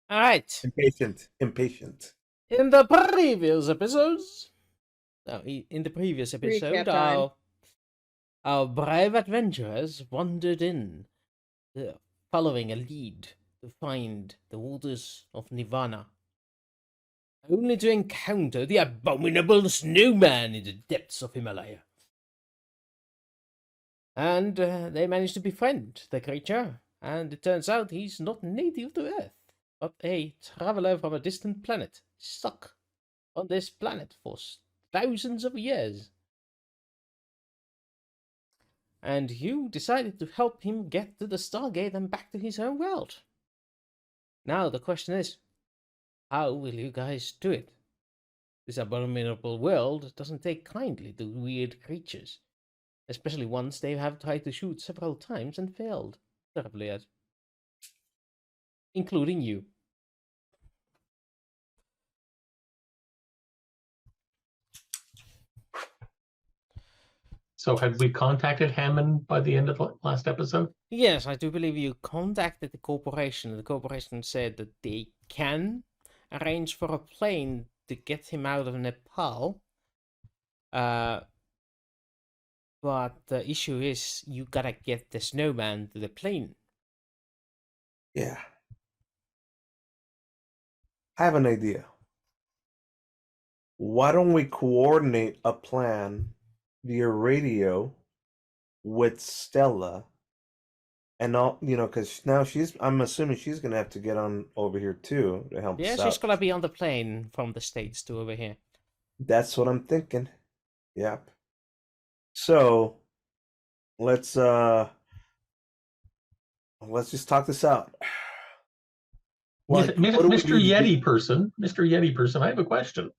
All right. Impatient. In the previous episodes, in the previous episode, Recap time. our brave adventurers wandered in, following a lead to find the waters of Nirvana, only to encounter the abominable snowman in the depths of Himalaya. And they managed to befriend the creature, and it turns out he's not native to Earth, but a traveler from a distant planet, stuck on this planet for thousands of years. And you decided to help him get to the Stargate and back to his home world. Now the question is, how will you guys do it? This abominable world doesn't take kindly to weird creatures, especially ones they have tried to shoot several times and failed terribly at, including you. So had we contacted Hammond by the end of the last episode? Yes, I do believe you contacted the corporation. The corporation said that they can arrange for a plane to get him out of Nepal. But the issue is you gotta get the snowman to the plane. Yeah. I have an idea. Why don't we coordinate a plan via radio with Stella and all, because now I'm assuming she's gonna have to get on over here too to help Yeah, us she's out. gonna be on the plane from the States to over here. That's what I'm thinking. Yep. So let's just talk this out. Mr. Yeti person, I have a question.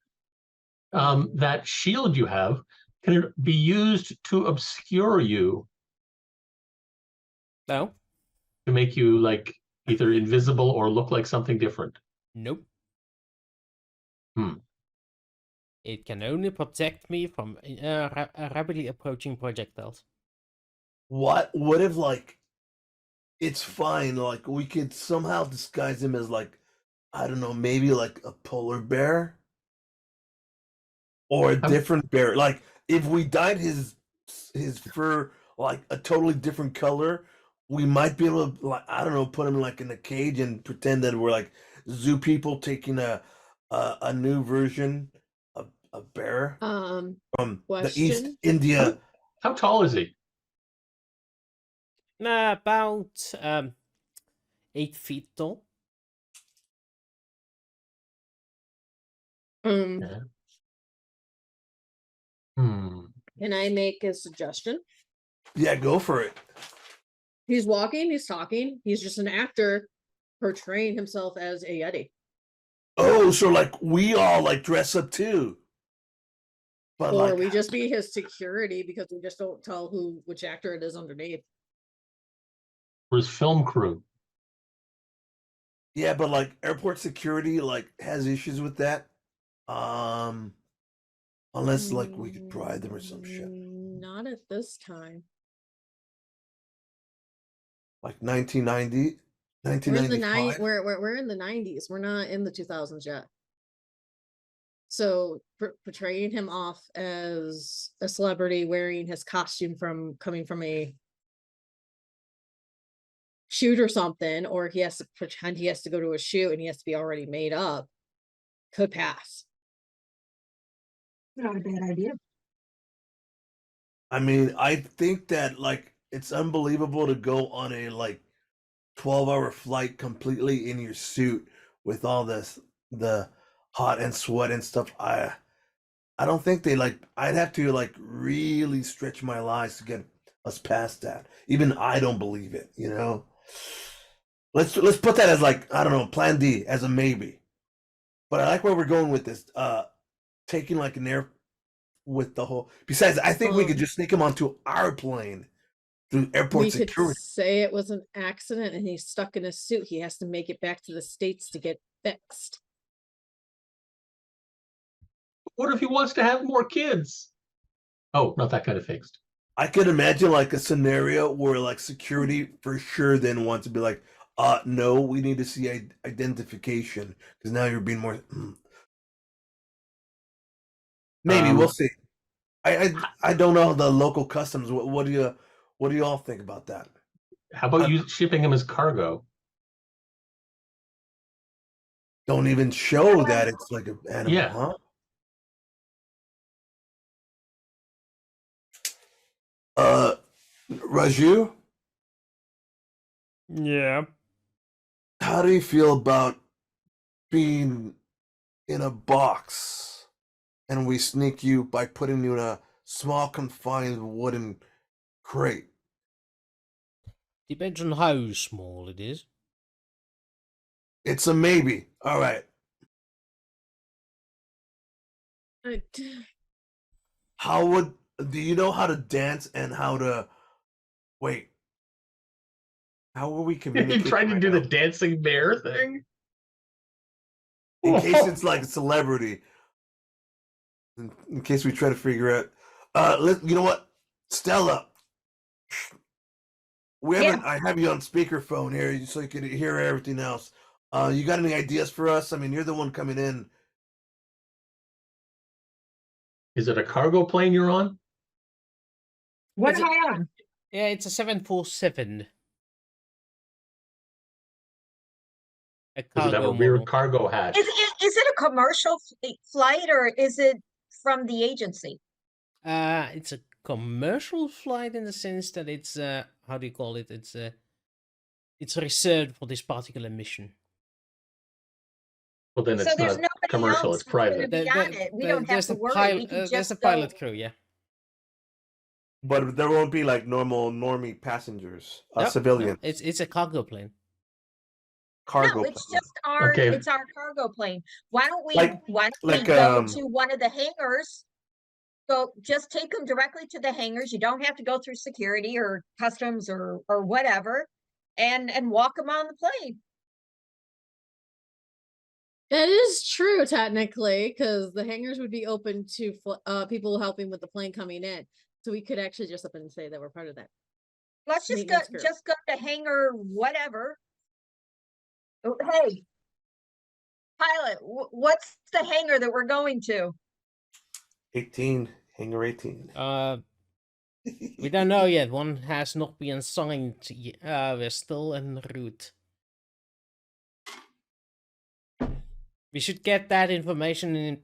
That shield you have, can it be used to obscure you? No? To make you like either invisible or look like something different? Nope. Hmm. It can only protect me from rapidly approaching projectiles. What if it's fine, like we could somehow disguise him as like, I don't know, maybe like a polar bear? Or a different bear. Like if we dyed his fur like a totally different color, we might be able to, like, I don't know, put him like in a cage and pretend that we're like zoo people taking a new version of a bear from the East India. How tall is he? About 8 feet tall. Yeah. Can I make a suggestion? Yeah, go for it. He's walking, he's talking, he's just an actor portraying himself as a Yeti. Oh, so like we all like dress up too. But or like, we just be his security because we just don't tell which actor it is underneath. Or his film crew. Yeah, but like airport security like has issues with that. Unless like we could bribe them or some shit. Not at this time. Like 1990, 1995. We're in the 90s. We're not in the 2000s yet. So portraying him off as a celebrity wearing his costume coming from a shoot or something, or he has to pretend he has to go to a shoot and he has to be already made up, could pass. Not a bad idea. I mean, I think that like it's unbelievable to go on a like 12-hour flight completely in your suit with all the hot and sweat and stuff. I don't think they like. I'd have to like really stretch my lies to get us past that. Even I don't believe it. Let's put that as like, I don't know, plan D as a maybe. But I like where we're going with this. Taking like an air with the whole. Besides, I think we could just sneak him onto our plane through airport security. Could say it was an accident and he's stuck in a suit. He has to make it back to the States to get fixed. What if he wants to have more kids? Oh, not that kind of fixed. I could imagine like a scenario where like security for sure then wants to be like, No, we need to see identification because now you're being more. Maybe we'll see. I don't know the local customs. What do you all think about that? How about you shipping him as cargo? Don't even show that it's like an animal, Yeah. huh? Raju, Yeah. how do you feel about being in a box and we sneak you by putting you in a small confined wooden crate? Depends on how small it is. It's a maybe. All right. How would do you know how to dance and how to wait? How will we You communicate? trying to right do now? the dancing bear thing? In case it's like a celebrity. In case we try to figure out. You know what, Stella, I have you on speakerphone here so you can hear everything else. You got any ideas for us? I mean, you're the one coming in. Is it a cargo plane you're on? What Is am it- I on? Yeah, it's a 747. A Does it have a cargo rear model. cargo hatch? Is it a commercial flight or is it from the agency? It's a commercial flight in the sense that it's how do you call it? It's reserved for this particular mission. Well, then So it's there's not nobody commercial, else it's who's going to private. be on it. We don't have There's to the worry. pilot. We can There's just the go. pilot crew. Yeah. But there won't be like normal normie passengers, No, civilian it's a cargo plane. cargo No, it's plane. just our Okay. it's our cargo plane. Why don't we Like, go to one of the hangars? Go just take them directly to the hangars. You don't have to go through security or customs or whatever, and walk them on the plane. That is true, technically, because the hangars would be open to people helping with the plane coming in. So we could actually just up and say that we're part of that. Let's just Maintenance crew. go to hangar whatever. Oh, hey, pilot, what's the hangar that we're going to? 18, hangar 18. We don't know yet. One has not been assigned. We're still en route. We should get that information in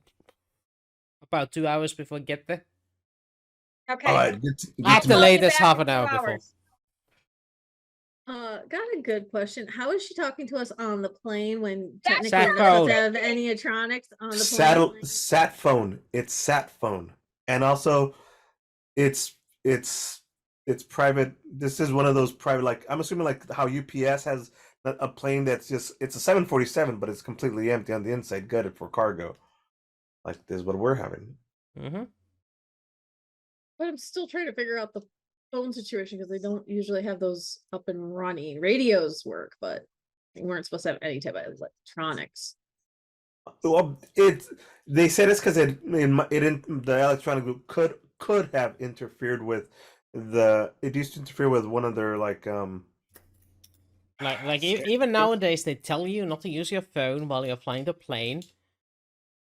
about 2 hours before we get there. Okay. All right, At to the Call you latest, back half in an hour 2 before. hours. Got a good question. How is she talking to us on the plane when That's technically what I none was of us have any electronics on the plane? sat phone. It's sat phone, and also it's private. This is one of those private, like I'm assuming like how UPS has a plane that's just it's a 747, but it's completely empty on the inside, gutted for cargo. Like this is what we're having. Mm-hmm. But I'm still trying to figure out the phone situation because they don't usually have those up and running. Radios work, but we weren't supposed to have any type of electronics. Well, they said it's because the electronic group could have interfered with it used to interfere with one of their Even nowadays they tell you not to use your phone while you're flying the plane,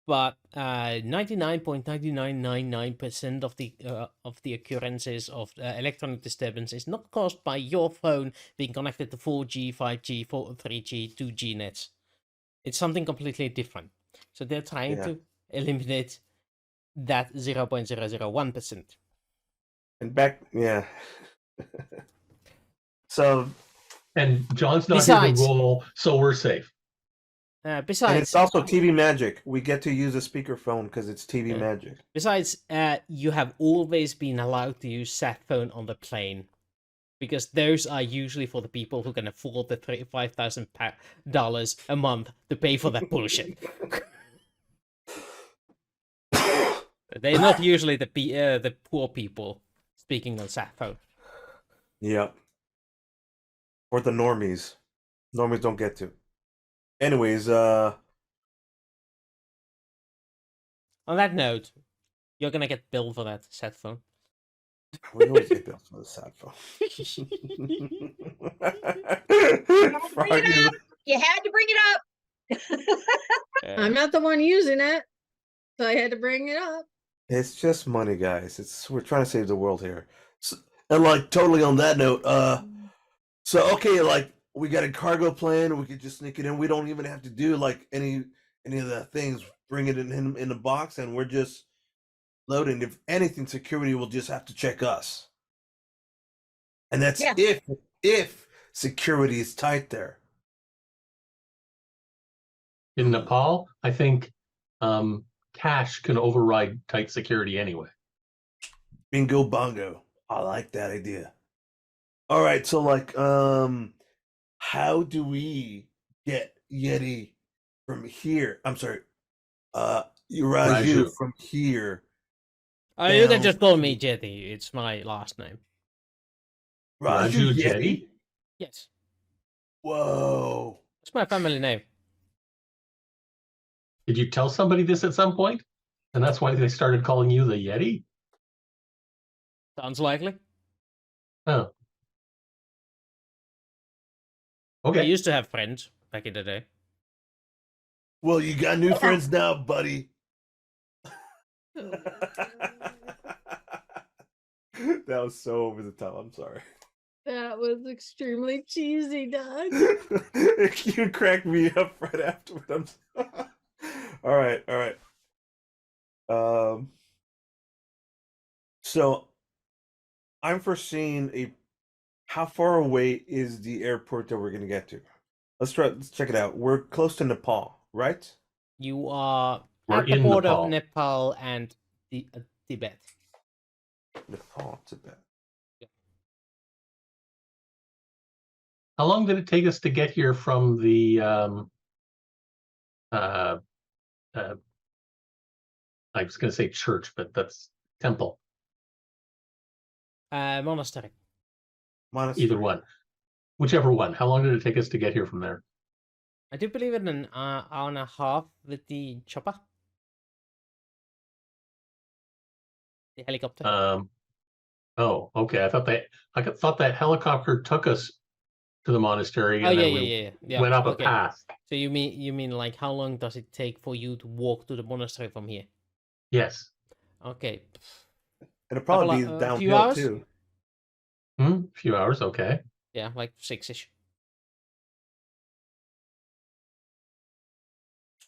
but 99.9999% of the occurrences of electronic disturbance is not caused by your phone being connected to 4G, 5G, 3G, 2G nets. It's something completely different. So they're trying to eliminate that 0.001%. And back, yeah. So, And John's not here to Besides- roll, so we're safe. and Besides, it's also TV magic. We get to use a speakerphone because it's TV magic. You have always been allowed to use sat phone on the plane, because those are usually for the people who can afford the $5,000 a month to pay for that bullshit. They're not usually the poor people speaking on sat phone. Yeah. Or the normies. Normies don't get to. Anyways, On that note, you're gonna get billed for that sat phone. We always get bills for the sad phone. Bring it up. You had to bring it up. I'm not the one using it, so I had to bring it up. It's just money, guys. We're trying to save the world here. So, and like totally on that note, so okay, like we got a cargo plane, we could just sneak it in. We don't even have to do like any of the things. Bring it in the box, and we're just loading. If anything, security will just have to check us, and that's Yeah. if security is tight there. In Nepal, I think cash can override tight security anyway. Bingo bongo. I like that idea. All right, so like how do we get Yeti from here? I'm sorry. Raju from here. You can down just call to- me Jetty. It's my last name. Raju Yeti? Jetty? Yes, Whoa. it's my family name. Did you tell somebody this at some point? And that's why they started calling you the Yeti? Sounds likely. Oh. I Okay. used to have friends back in the day. Well, you got new friends now, buddy. That was so over the top. I'm sorry. That was extremely cheesy, Doug. You cracked me up right afterward. All right. So I'm foreseeing how far away is the airport that we're gonna get to? Let's check it out. We're close to Nepal, right? You are We're at the in border Nepal. of Nepal and Tibet. Nepal, Tibet. How long did it take us to get here from the I was going to say church, but that's temple. Monastery. Monastery. Either one. Whichever one. How long did it take us to get here from there? I do believe in an hour and a half with the chopper. The helicopter. Oh, okay. I thought that helicopter took us to the monastery and then we went up a path. So you mean like how long does it take for you to walk to the monastery from here? Yes. Okay. It'll probably Couple be of- few downhill hours? too. A few hours, okay. Yeah, like 6-ish.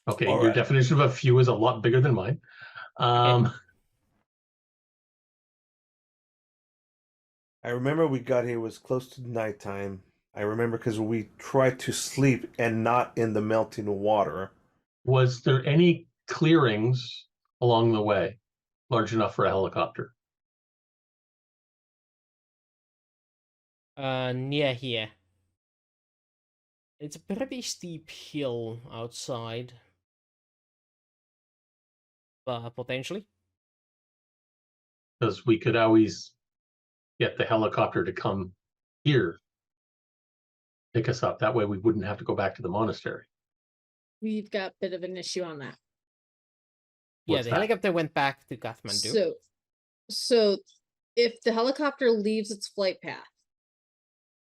Okay, All your right. definition of a few is a lot bigger than mine. I remember we got here, it was close to nighttime. I remember because we tried to sleep and not in the melting water. Was there any clearings along the way large enough for a helicopter? Near here. It's a pretty steep hill outside. But potentially. Because we could always get the helicopter to come here, pick us up. That way we wouldn't have to go back to the monastery. We've got a bit of an issue on that. Yeah, What's the that? helicopter went back to Kathmandu. So if the helicopter leaves its flight path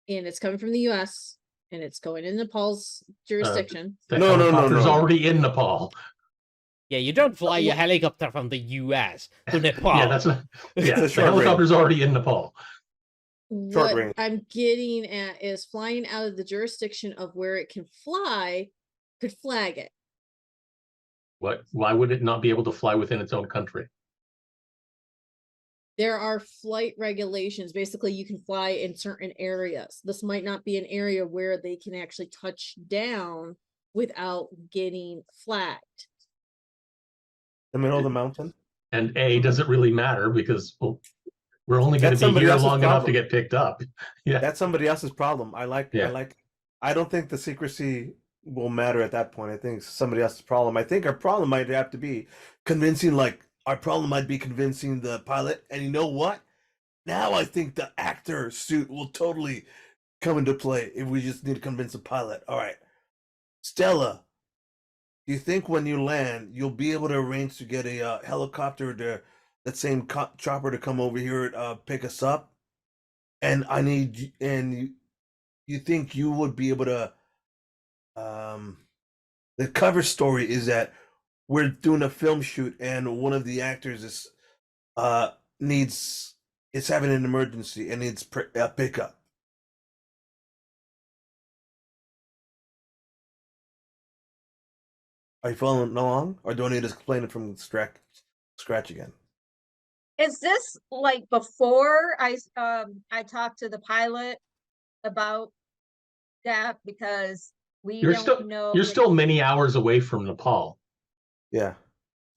and it's coming from the US and it's going in Nepal's jurisdiction, The No. helicopter's already in Nepal. Yeah, you don't fly your helicopter from the US to Nepal. Yeah, that's not, It's yeah. a The short range. helicopter's already in Nepal. what range. I'm getting at is flying out of the jurisdiction of where it can fly could flag it. Why would it not be able to fly within its own country? There are flight regulations. Basically, you can fly in certain areas. This might not be an area where they can actually touch down without getting flagged. The middle of the mountain? And does it really matter? Because we're only going That's to be somebody here else's long enough to problem. get picked up. Yeah. That's somebody else's problem. I Yeah. don't think the secrecy will matter at that point. I think it's somebody else's problem. I think our problem might have to be convincing the pilot. And you know what? Now I think the actor suit will totally come into play if we just need to convince the pilot. All right. Stella, do you think when you land, you'll be able to arrange to get a helicopter to that same chopper to come over here pick us up, and you think you would be able to the cover story is that we're doing a film shoot and one of the actors is having an emergency and needs a pickup. Are you following along, or do I need to explain it from scratch again? Is this like before I talked to the pilot about that, because we You're don't still know. you're still many hours away from Nepal. Yeah.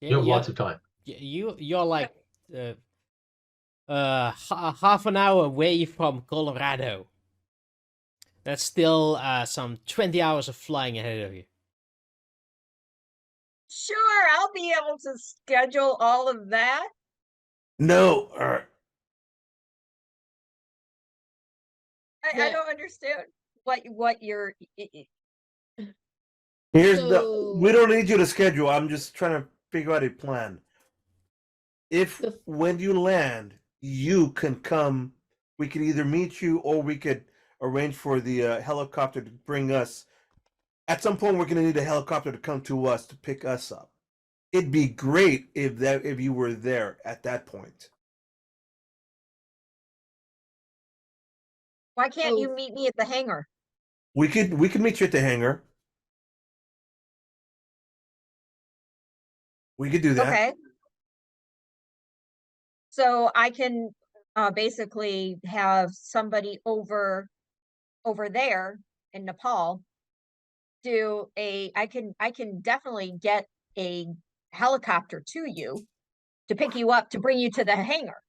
You have lots of time. You're like half an hour away from Colorado. That's still some 20 hours of flying ahead of you. Sure, I'll be able to schedule all of that. No, I don't understand what you're. we So- don't need you to schedule. I'm just trying to figure out a plan. If when you land, you can come, we could either meet you or we could arrange for the helicopter to bring us. At some point, we're going to need a helicopter to come to us to pick us up. It'd be great if you were there at that point. Why can't Oh. you meet me at the hangar? We could meet you at the hangar. We could do that. Okay. So I can basically have somebody over there in Nepal I can definitely get a helicopter to you to pick you up, to bring you to the hangar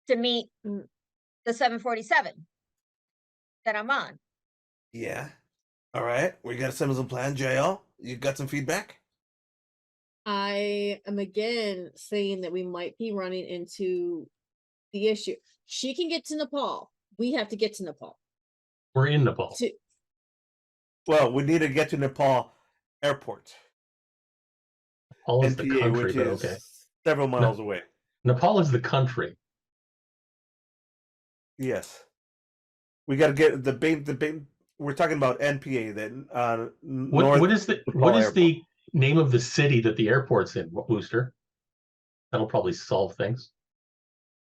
to meet the 747 that I'm on. Yeah. All right. We got a simple plan. Jaelle, you got some feedback? I am again saying that we might be running into the issue. She can get to Nepal. We have to get to Nepal. We're in Nepal. Well, we need to get to Nepal airport. Nepal is the NPA, country, which but is okay. several miles away. Nepal is the country. Yes. We got to get the we're talking about NPA then. What is the name of the city that the airport's in, Wooster? That'll probably solve things.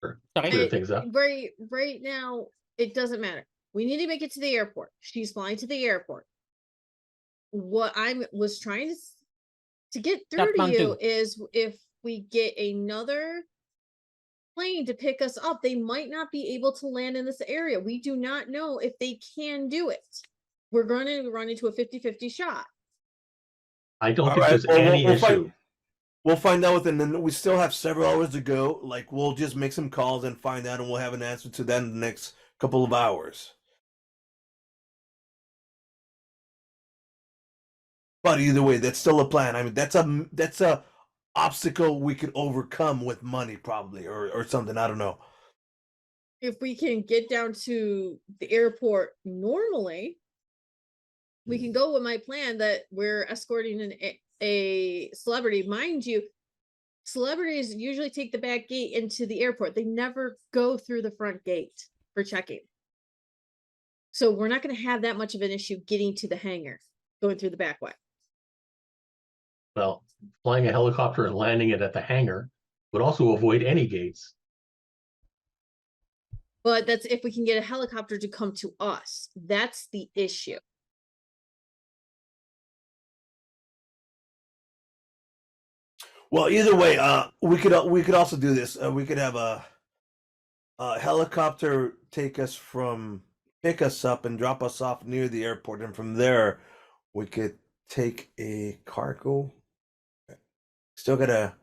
Or clear things up. Right now, it doesn't matter. We need to make it to the airport. She's flying to the airport. What I was trying to get through to you is if we get another plane to pick us up, they might not be able to land in this area. We do not know if they can do it. We're going to run into a 50-50 shot. I don't think there's any issue. We'll find out within, then we still have several hours to go. Like, we'll just make some calls and find out, and we'll have an answer to that in the next couple of hours. But either way, that's still a plan. I mean, that's a obstacle we could overcome with money, probably, or something. I don't know. If we can get down to the airport normally, we can go with my plan that we're escorting a celebrity. Mind you, celebrities usually take the back gate into the airport. They never go through the front gate for checking. So we're not going to have that much of an issue getting to the hangar, going through the back way. Well, flying a helicopter and landing it at the hangar would also avoid any gates. But that's if we can get a helicopter to come to us. That's the issue. Well, either way, we could also do this. We could have a helicopter pick us up and drop us off near the airport, and from there, we could take a cargo. Still gotta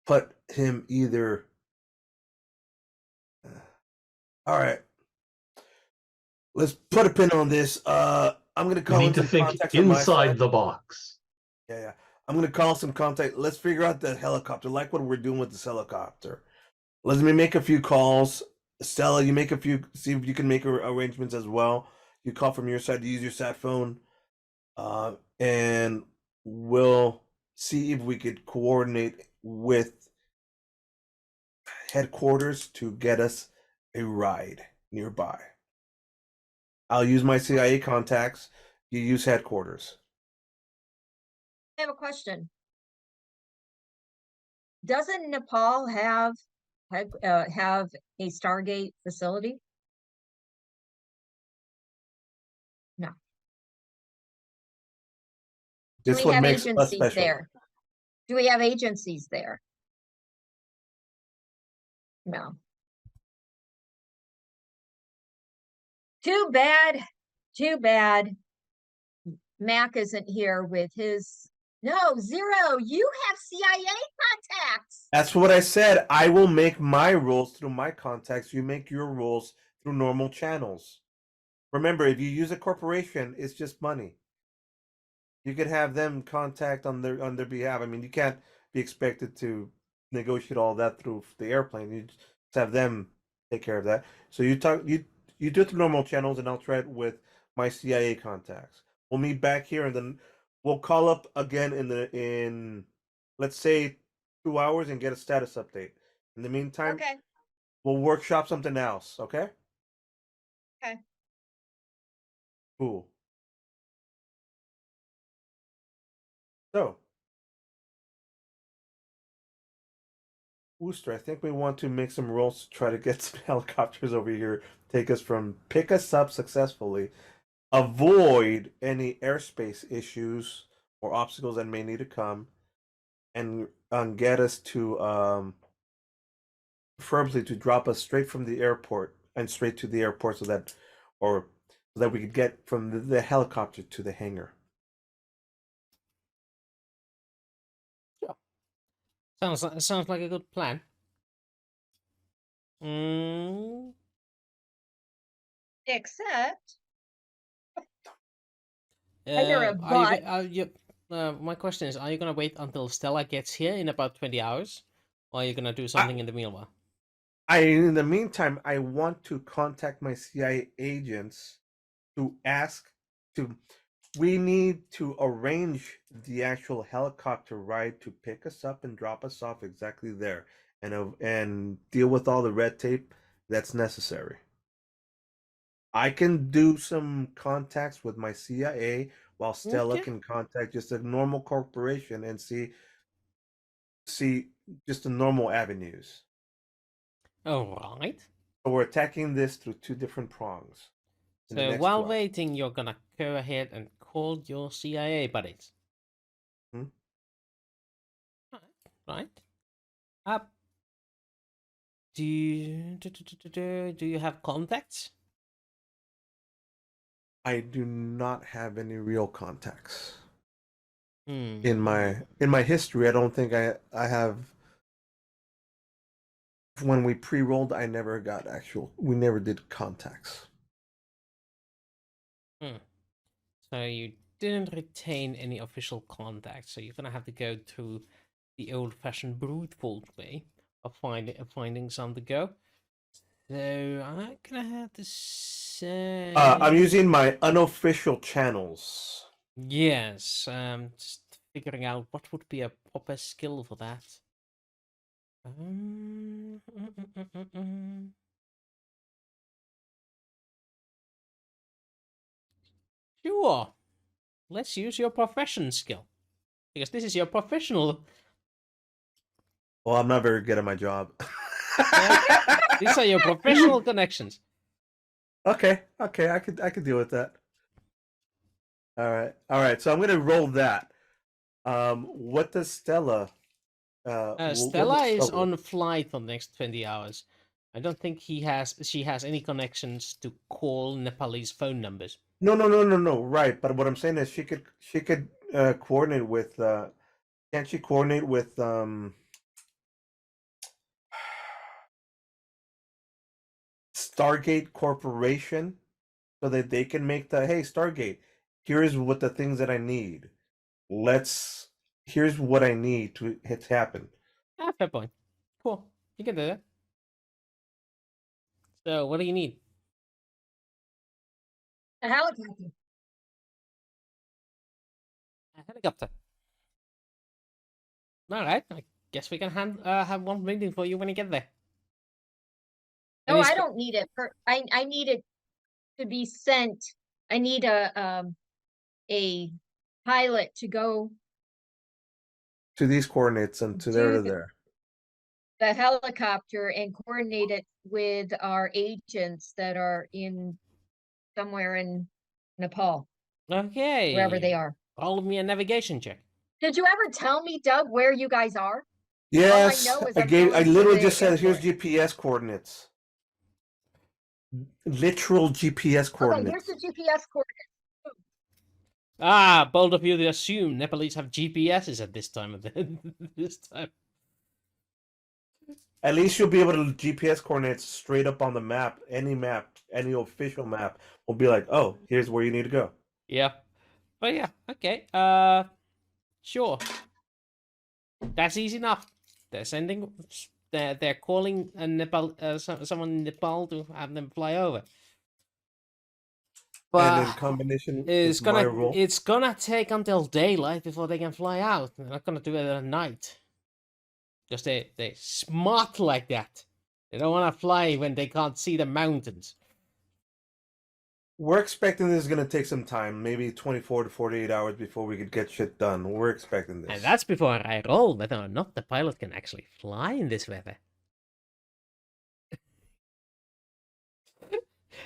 put him either. All right, let's put a pin on this. I'm gonna call. We need to think inside the box. Yeah. I'm gonna call some contact. Let's figure out the helicopter, like what we're doing with this helicopter. Let me make a few calls. Stella, you make a few. See if you can make arrangements as well. You call from your side. Use your sat phone, and we'll see if we could coordinate with headquarters to get us a ride nearby. I'll use my CIA contacts. You use headquarters. I have a question. Doesn't Nepal have a Stargate facility? No. Do This we one have makes us agencies special. there? Do we have agencies there? No. Too bad. Too bad. Mac isn't here with his. No, Zero, you have CIA contacts. That's what I said. I will make my rules through my contacts. You make your rules through normal channels. Remember, if you use a corporation, it's just money. You could have them contact on their behalf. I mean, you can't be expected to negotiate all that through the airplane. You just have them take care of that. So you do it through normal channels, and I'll try it with my CIA contacts. We'll meet back here, and then we'll call up again in let's say 2 hours and get a status update. In the meantime, Okay. we'll workshop something else. Okay. Okay. Cool. So, Wooster, I think we want to make some rolls to try to get some helicopters over here, pick us up successfully, avoid any airspace issues or obstacles that may need to come, and get us to preferably to drop us straight from the airport and straight to the airport so that we could get from the helicopter to the hangar. Sounds like a good plan. Except. Either a my question is, are you gonna wait until Stella gets here in about 20 hours? Or are you gonna do something in the meanwhile? In the meantime, I want to contact my CIA agents to ask we need to arrange the actual helicopter ride to pick us up and drop us off exactly there, and deal with all the red tape that's necessary. I can do some contacts with my CIA while Stella Okay. can contact just a normal corporation and see just the normal avenues. All right. So we're attacking this through two different prongs. So while waiting, you're gonna go ahead and call your CIA buddies. Right. Do you have contacts? I do not have any real contacts. Hmm. In my history, I don't think I have. When we pre-rolled, we never did contacts. So you didn't retain any official contacts, so you're gonna have to go through the old-fashioned brute force way of finding some to go. So I'm gonna have to say I'm using my unofficial channels. yes. Just figuring out what would be a proper skill for that. Sure. Let's use your profession skill. Because this is your professional. Well, I'm not very good at my job. These are your professional connections. Okay, I could deal with that. All right. So I'm gonna roll that. What does Stella? Stella is on flight for the next 20 hours. I don't think she has any connections to call Nepalese phone numbers. No. Right, but what I'm saying is she could coordinate with. Can't she coordinate with Stargate Corporation so that they can make hey Stargate, here's what the things that I need. Here's what I need to happen. Fair point. Cool. You can do that. So, what do you need? A helicopter. A helicopter. All right. I guess we can have one waiting for you when you get there. And No, he's I go- don't need it. I need it to be sent. I need a pilot to go To these coordinates and to there to do there. the helicopter and coordinate it with our agents that are in somewhere in Nepal, Okay. wherever they are. Roll me a navigation check. Did you ever tell me, Doug, where you guys are? Yes, know is I I'm gave. I going to literally the just said, "Here's airport." GPS coordinates." Literal GPS Okay, coordinates. here's the GPS coordinates. Ah, bold of you to assume Nepalese have GPSs at this time of this time. At least you'll be able to GPS coordinates straight up on the map. Any official map will be like, "Oh, here's where you need to go." Yeah. But yeah, okay. Sure. That's easy enough. They're sending. They're calling a Nepal. Someone in Nepal to have them fly over. And in But combination it's with my role, it's gonna take until daylight before they can fly out. They're not gonna do it at night. Because they smart like that. They don't want to fly when they can't see the mountains. we're expecting this is going to take some time, maybe 24 to 48 hours before we could get shit done. We're expecting this. And that's before I roll whether or not the pilot can actually fly in this weather.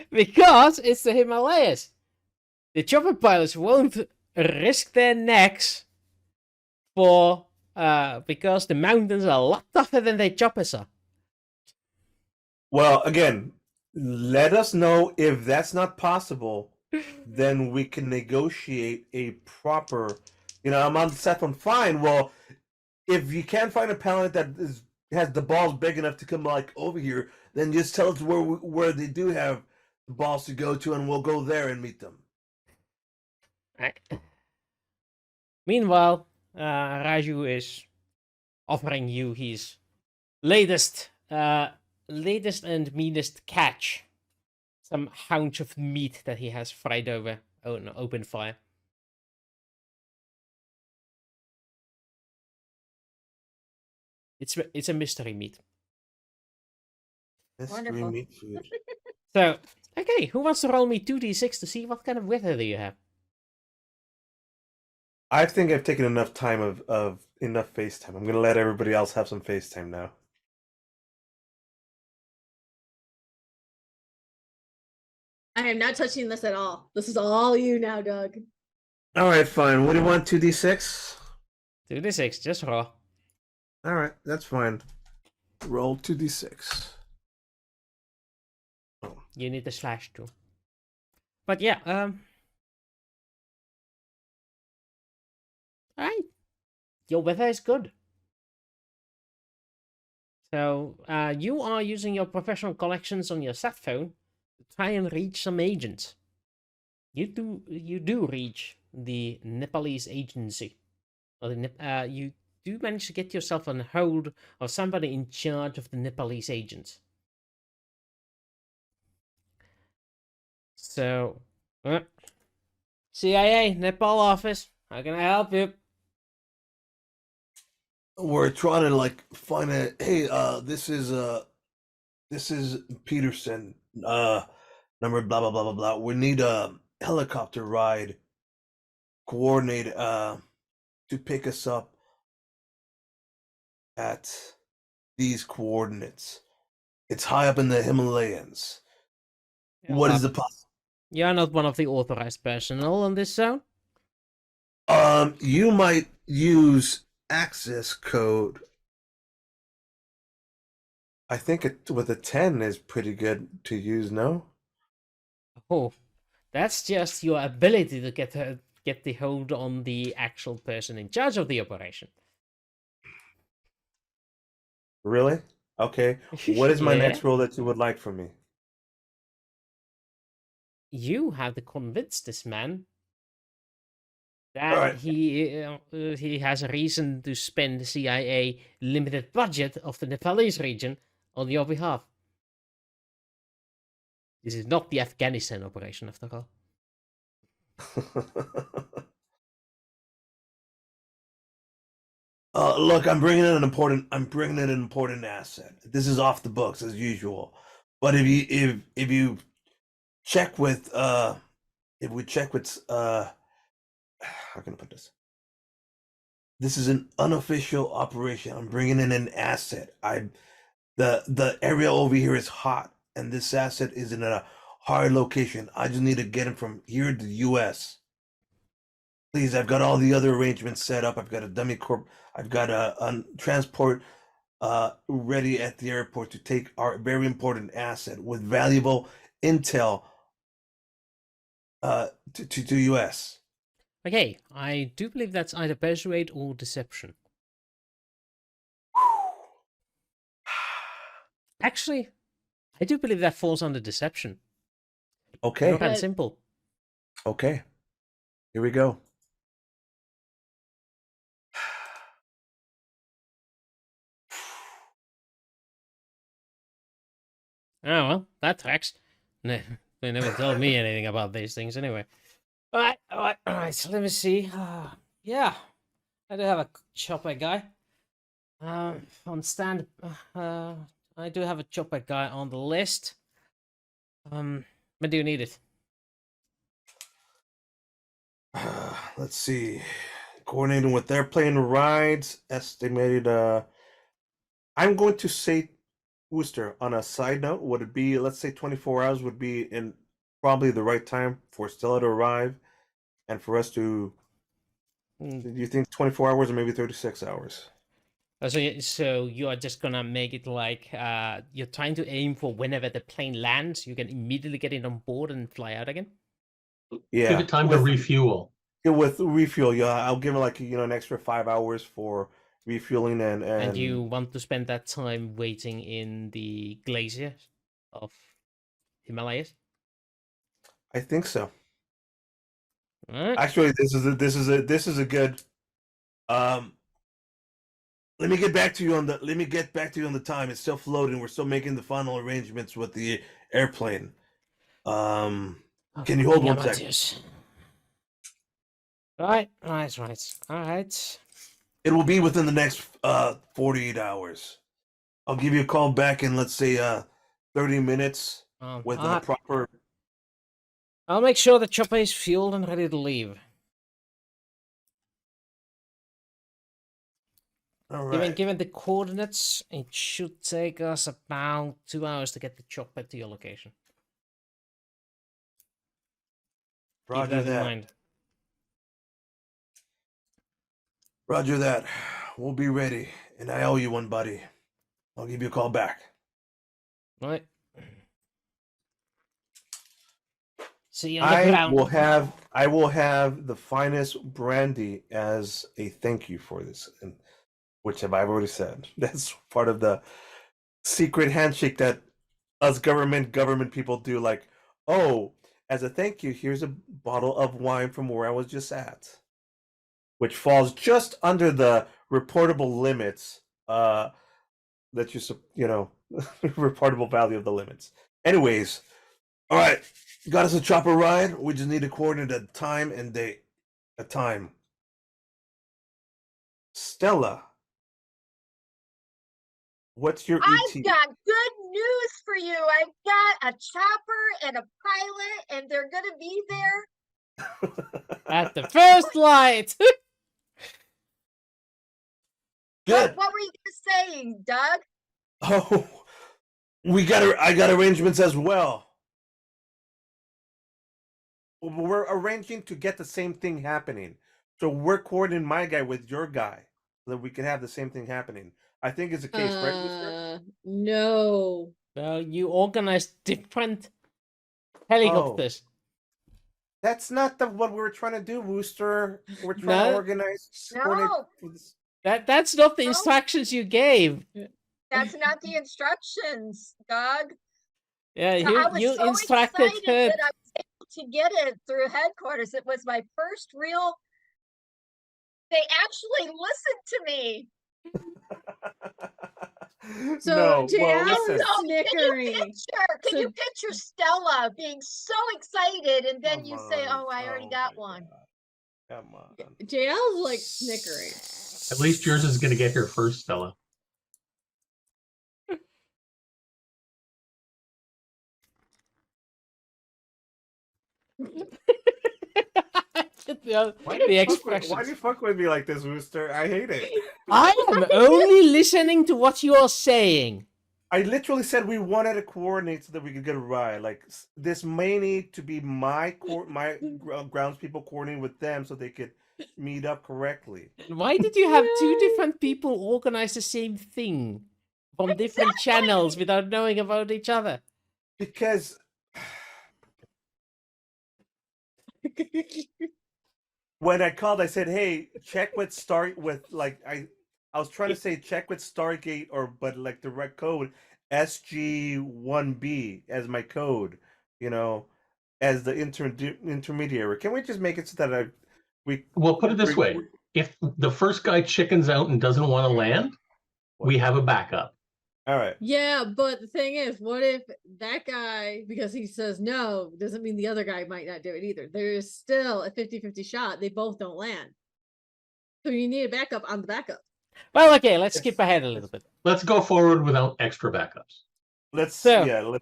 Because it's the Himalayas. The chopper pilots won't risk their necks for because the mountains are a lot tougher than their choppers are. Well, again, let us know if that's not possible. Then we can negotiate a proper. I'm on the set phone. Fine. Well, if you can't find a pilot that has the balls big enough to come like over here, then just tell us where they do have the balls to go to, and we'll go there and meet them. Right. Meanwhile, Raju is offering you his latest and meanest catch. Some haunch of meat that he has fried over an open fire. It's a mystery meat. Mystery Wonderful. meat food. So, okay, who wants to roll me 2d6 to see what kind of weather do you have? I think I've taken enough time of enough FaceTime. I'm gonna let everybody else have some FaceTime now. I am not touching this at all. This is all you now, Doug. All right, fine. What do you want? 2d6. 2d6, just roll. All right, that's fine. Roll 2d6. You need the slash too. But yeah, alright. Your weather is good. So, you are using your professional collections on your sat phone to try and reach some agents. You do reach the Nepalese agency. Or you do manage to get yourself on hold of somebody in charge of the Nepalese agents. So, CIA, Nepal office, how can I help you? We're trying to find a hey, this is Peterson, number blah blah blah blah blah. We need a helicopter ride coordinate to pick us up at these coordinates. It's high up in the Himalayas. What is the You're not one of the authorized personnel on this zone? You might use access code. I think it with a 10 is pretty good to use, no? Oh, that's just your ability to get the hold on the actual person in charge of the operation. Really? Okay. What is my Yeah. next role that you would like from me? You have to convince this man that Alright. he has a reason to spend the CIA limited budget of the Nepalese region on your behalf. This is not the Afghanistan operation, after all. Look, I'm bringing in an important asset. This is off the books as usual. But if you check with if we check with how can I put this? This is an unofficial operation. I'm bringing in an asset. The area over here is hot, and this asset is in a hard location. I just need to get him from here to the U.S. Please, I've got all the other arrangements set up. I've got a dummy corp. I've got a transport ready at the airport to take our very important asset with valuable intel to US. Okay, I do believe that's either persuade or deception. Actually, I do believe that falls under deception. Okay, Not that But- simple. okay. Here we go. Oh, well, that tracks. They never told me anything about these things anyway. All right, so let me see. Yeah, I do have a chopper guy. On stand, I do have a chopper guy on the list. When do you need it? Let's see. Coordinating with airplane rides, estimated. I'm going to say, Wooster, on a side note, would it be, let's say 24 hours would be in probably the right time for Stella to arrive and for us to, Mm, do you think 24 hours or maybe 36 hours? So you are just gonna make it like you're trying to aim for whenever the plane lands, you can immediately get it on board and fly out again. Yeah. Give it time to refuel. Yeah, with refuel, yeah, I'll give it like, an extra 5 hours for refueling And you want to spend that time waiting in the glacier of Himalayas? I think so. Alright. Actually, this is a good. Let me get back to you on the time. It's still floating. We're still making the final arrangements with the airplane. Can you hold one second? Right. It will be within the next 48 hours. I'll give you a call back in, let's say 30 minutes with a proper. I'll make sure the chopper is fueled and ready to leave. All right. Given the coordinates, it should take us about 2 hours to get the chopper to your location. Keep Roger that in that. mind. Roger that. We'll be ready, and I owe you one, buddy. I'll give you a call back. Right. See you on the ground. I will have the finest brandy as a thank you for this, and which I've already said. That's part of the secret handshake that us government people do. Like, oh, as a thank you, here's a bottle of wine from where I was just at, which falls just under the reportable limits. That reportable value of the limits. Anyways, all right, got us a chopper ride. We just need to coordinate a time and date. A time. Stella, what's your ET? I've got good news for you. I've got a chopper and a pilot, and they're gonna be there. At the first light. Good. What were you gonna say, Doug? Oh, I got arrangements as well. We're arranging to get the same thing happening. So we're coordinating my guy with your guy so that we can have the same thing happening. I think it's the case, right, Wooster? No. Well, you organize different helicopters. That's not what we were trying to do, Wooster. We're trying to organize. No. That's not the No. instructions you gave. That's not the instructions, Doug. Yeah, I was you so instructed excited her. that I was able to get it through headquarters. It was my first real. They actually listened to me. So no, Jaelle listen. is So, snickering. Can you picture Stella being so excited, and then Come you say, on. "Oh, I already Oh got my one." God. Come on. Jaelle's like snickering. At least yours is going to get here first, Stella. Why the do you expressions. fuck with me like this, Wooster? I hate it. I am only listening to what you are saying. I literally said we wanted to coordinate so that we could get a ride. Like this may need to be my grounds people coordinating with them so they could meet up correctly. Why did you have two different people organize the same thing from different channels without knowing about each other? Because when I called, I said, "Hey, check with I was trying to say check with Stargate but like the right code SG1B as my code, as the intermediary. Can we just make it so that Well, put it this way: if the first guy chickens out and doesn't want to land, we have a backup. All right. Yeah, but the thing is, what if that guy, because he says no, doesn't mean the other guy might not do it either. There is still a 50-50 shot. They both don't land. So you need a backup on the backup. Well, okay, let's skip ahead a little bit. Let's go forward without extra backups. Let's. The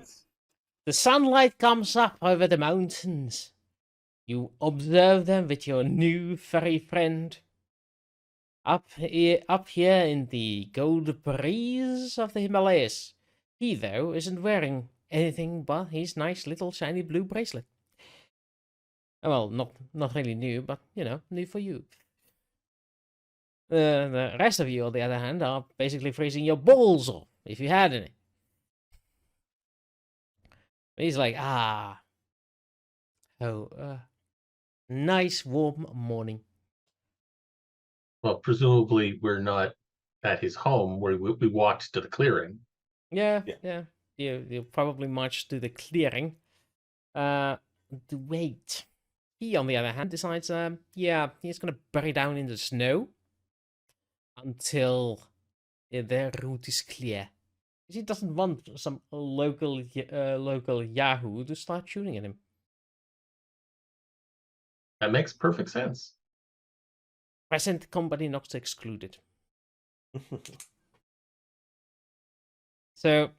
sunlight comes up over the mountains. You observe them with your new furry friend. Up here in the gold breeze of the Himalayas. He, though, isn't wearing anything but his nice little shiny blue bracelet. Well, not really new, but, new for you. The rest of you, on the other hand, are basically freezing your balls off, if you had any. He's like, nice warm morning. Well, presumably we're not at his home where we walked to the clearing. Yeah. You probably marched to the clearing. Wait. He, on the other hand, decides, he's gonna bury down in the snow until their route is clear. He doesn't want some local Yahoo to start shooting at him. That makes perfect sense. Present company not excluded. So,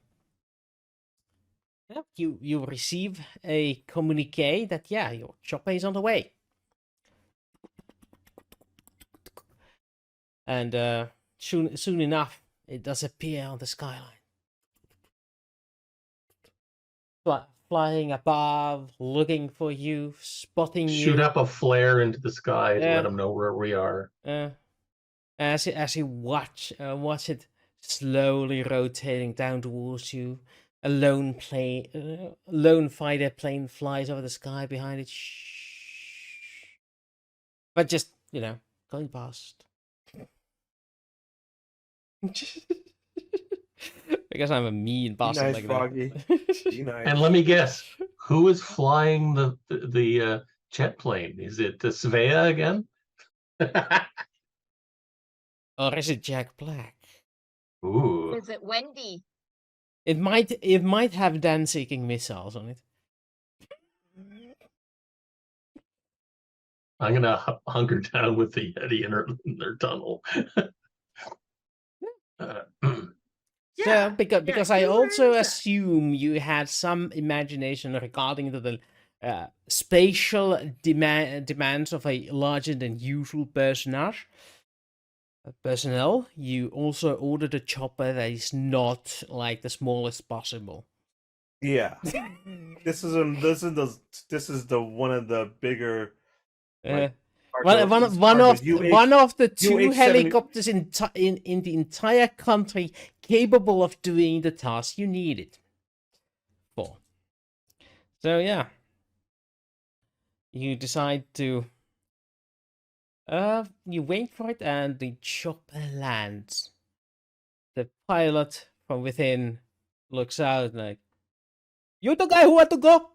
you receive a communique that your chopper is on the way, and soon enough it does appear on the skyline, flying above, looking for you, spotting you. Shoot up a flare into the sky to let them know where we are. As you watch it slowly rotating down towards you, a lone fighter plane flies over the sky behind it. But just, going past. Because I'm a mean bastard like Froggy. that. Be nice. And let me guess, who is flying the jet plane? Is it Svea again? Or is it Jack Black? Ooh. Is it Wendy? It might have Dan-seeking missiles on it. I'm gonna hunker down with the Yeti in their tunnel. So, because I also assume you had some imagination regarding the spatial demands of a larger than usual personnel. You also ordered a chopper that is not like the smallest possible. Yeah, this is the one of the bigger. One of the two helicopters in the entire country capable of doing the task you needed for. So you decide to you wait for it, and the chopper lands. The pilot from within looks out like, "You the guy who had to go?"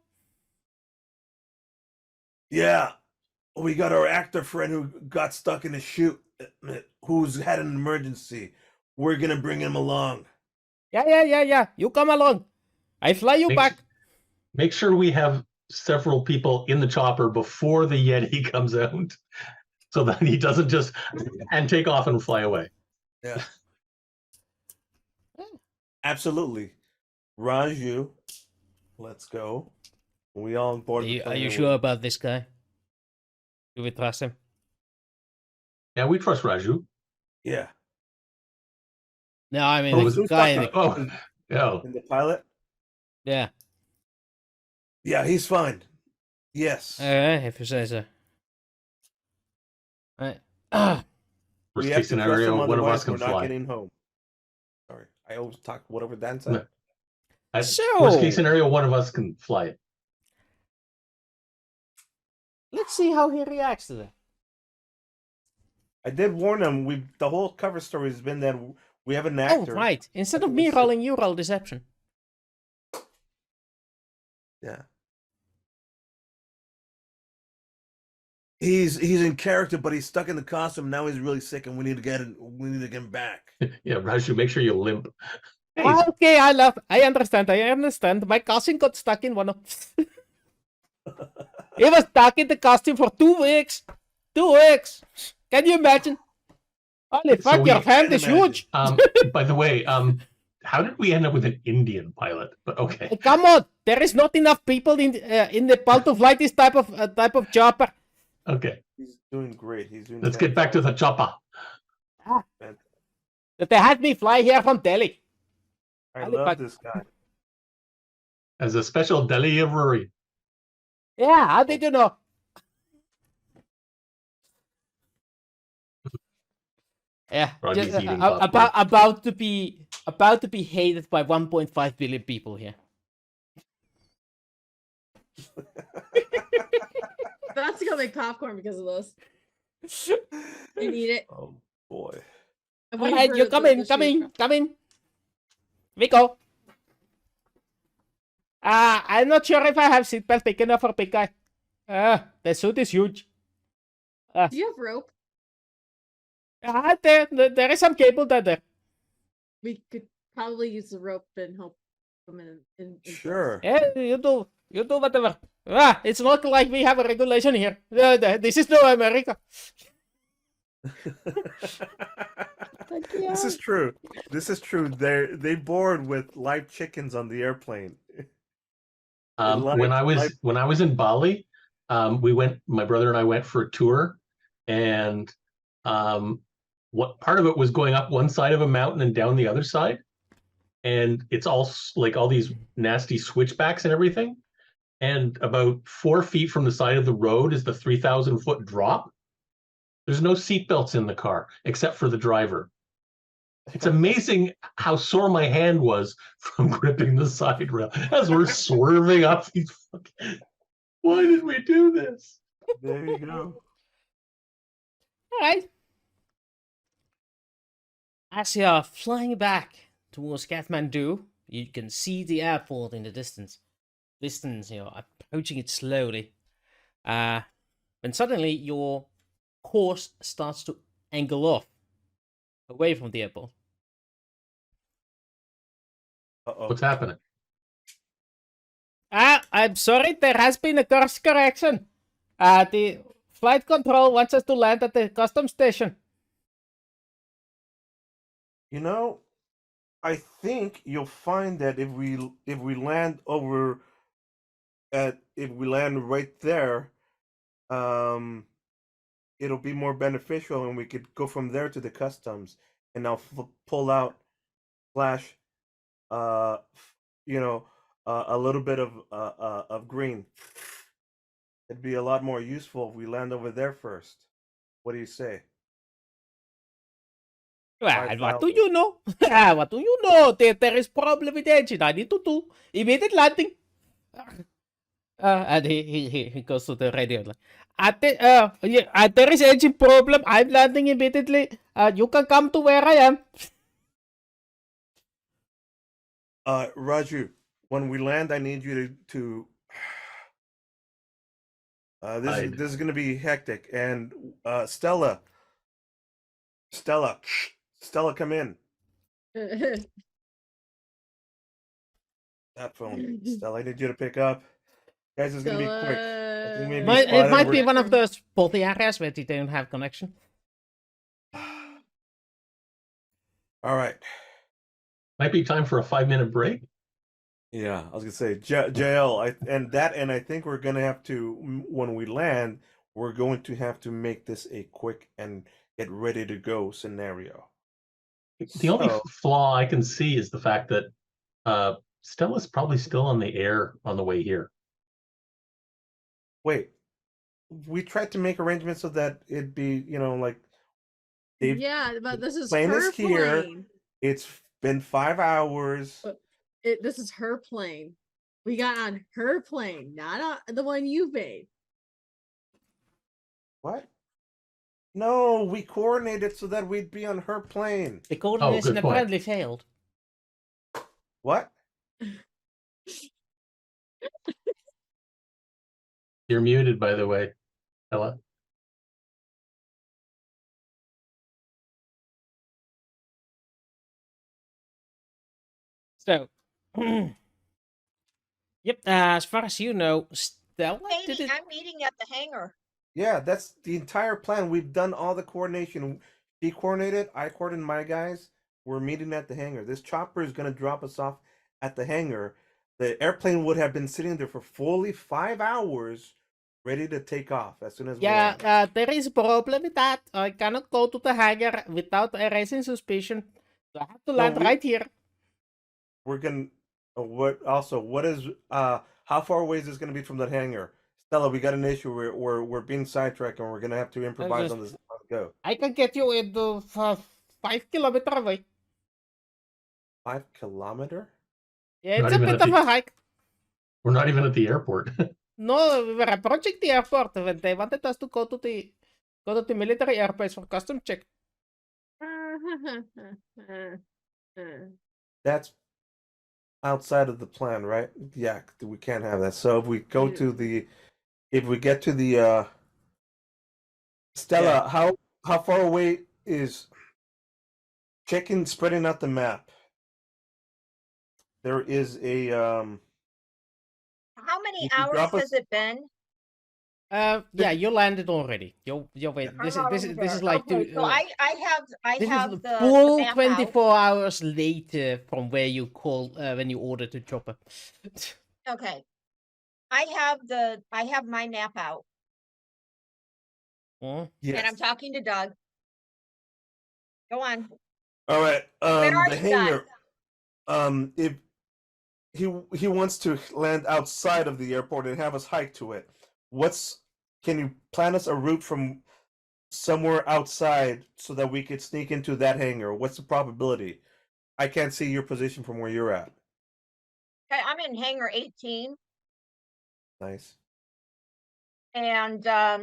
Yeah. We got our actor friend who got stuck in a chute, who's had an emergency. We're gonna bring him along. Yeah. You come along. I fly you back. Make sure we have several people in the chopper before the Yeti comes out, so that he doesn't just and take off and fly away. Yeah. Absolutely. Raju, let's go. We all on board. Are the you, plan and sure about this guy? Do we trust him? Yeah, we trust Raju. Yeah. No, I mean Oh, the who's guy. talking? Oh, yeah. In the pilot? Yeah. Yeah, he's fine. Yes. If you say so. Right. Ah. Worst we case have to trust him, scenario, one of otherwise us can we're not fly. getting home. Sorry, I always talk whatever Dan said. Worst case So scenario, one of us can fly it. let's see how he reacts to that. I did warn him. The whole cover story has been that we have an Oh, actor. right. Instead I of think me it's- rolling, you roll deception. Yeah. He's in character, but he's stuck in the costume. Now he's really sick, and we need to get him back. Yeah, Raju, make sure you limp. Hey, Okay, I understand. My cousin got stuck in one of... He was stuck in the costume for 2 weeks. 2 weeks. Can you imagine? Holy So fuck, your we- hand is Can't imagine. huge. by the way, how did we end up with an Indian pilot? But okay. Come on, there is not enough people in Nepal to fly this type of chopper. Okay. He's doing great. He's doing. Let's get back to the chopper. That they had me fly here from Delhi. I Holy love fuck. this guy. As a special delivery. Yeah, how did you know? Yeah, Rodney's just, eating popcorn. about to be hated by 1.5 billion people here. That's gonna make popcorn because of those. You need it. Oh boy. I'm All waiting right, for you the- come the in, come shoe. in, come in. We go. I'm not sure if I have seatbelt big enough for big guy. The suit is huge. Do you have rope? There is some cable down there. We could probably use the rope and help them in place. Sure. Yeah, you do whatever. It's not like we have a regulation here. This is no America. This is true. This is true. They board with live chickens on the airplane. When I was in Bali, my brother and I went for a tour, and what part of it was going up one side of a mountain and down the other side, and it's all like all these nasty switchbacks and everything, and about 4 feet from the side of the road is the 3,000-foot drop. There's no seatbelts in the car except for the driver. It's amazing how sore my hand was from gripping the side rail as we're swerving up these fucking... Why did we do this? There you go. All right. As you are flying back towards Kathmandu, you can see the airport in the distance. Approaching it slowly. When suddenly your course starts to angle off away from the airport. Uh-oh. What's happening? I'm sorry, there has been a course correction. The flight control wants us to land at the customs station. You know, I think you'll find that if we land right there, it'll be more beneficial, and we could go from there to the customs, and I'll pull out flash, a little bit of green. It'd be a lot more useful if we land over there first. What do you say? Well, Right, what do Val. you know? What do you know? There is problem with the engine. I need to do immediate landing. And he goes to the radio. There is engine problem. I'm landing immediately. You can come to where I am. Raju, when we land, I need you to Hide. this is gonna be hectic. And Stella, come in. That phone, Stella, I need you to pick up. Guys, it's gonna be quick. I think maybe It spotted might be we're- one of those faulty areas where they don't have connection. All right. Might be time for a 5-minute break. Yeah, I was gonna say Jaelle, and I think we're gonna have to when we land, we're going to have to make this a quick and get ready to go scenario. The only So flaw I can see is the fact that Stella's probably still on the air on the way here. wait, we tried to make arrangements so that it'd be, like they've Yeah, but this is plane her is here. plane. It's been 5 hours. This is her plane. We got on her plane, not on the one you made. What? No, we coordinated so that we'd be on her plane. The coordination good point. apparently failed. What? You're muted, by the way, Stella. So, yep. As far as you know, Stella did Maybe it. I'm meeting at the hangar. Yeah, that's the entire plan. We've done all the coordination. She coordinated, I coordinated my guys. We're meeting at the hangar. This chopper is going to drop us off at the hangar. The airplane would have been sitting there for fully 5 hours, ready to take off as soon as we land. Yeah, there is a problem with that. I cannot go to the hangar without raising suspicion. So I have to land right here. We're gonna. What is? How far away is this gonna be from that hangar? Stella, we got an issue. We're being sidetracked, and we're gonna have to improvise on this. Go. I can get you in the 5 kilometer away. 5 kilometer? Yeah, Not it's a even bit at of the- a hike. We're not even at the airport. No, we were approaching the airport when they wanted us to go to the military airbase for custom check. That's outside of the plan, right? Yeah, we can't have that. So if we go to the, if we get to the, Stella, how far away is checking, spreading out the map? There is a, How many If you hours drop us- has it been? Yeah, you landed already. You're wait. This I'm is already like there. Okay, so I this have is the full map out. 24 hours later from where you call when you ordered the chopper. Okay. I have my map out, Hmm? yes. and I'm talking to Doug. Go on. All right. Where are The you guys? hangar. If he wants to land outside of the airport and have us hike to it, can you plan us a route from somewhere outside so that we could sneak into that hangar? What's the probability? I can't see your position from where you're at. Okay, I'm in hangar 18, Nice. and I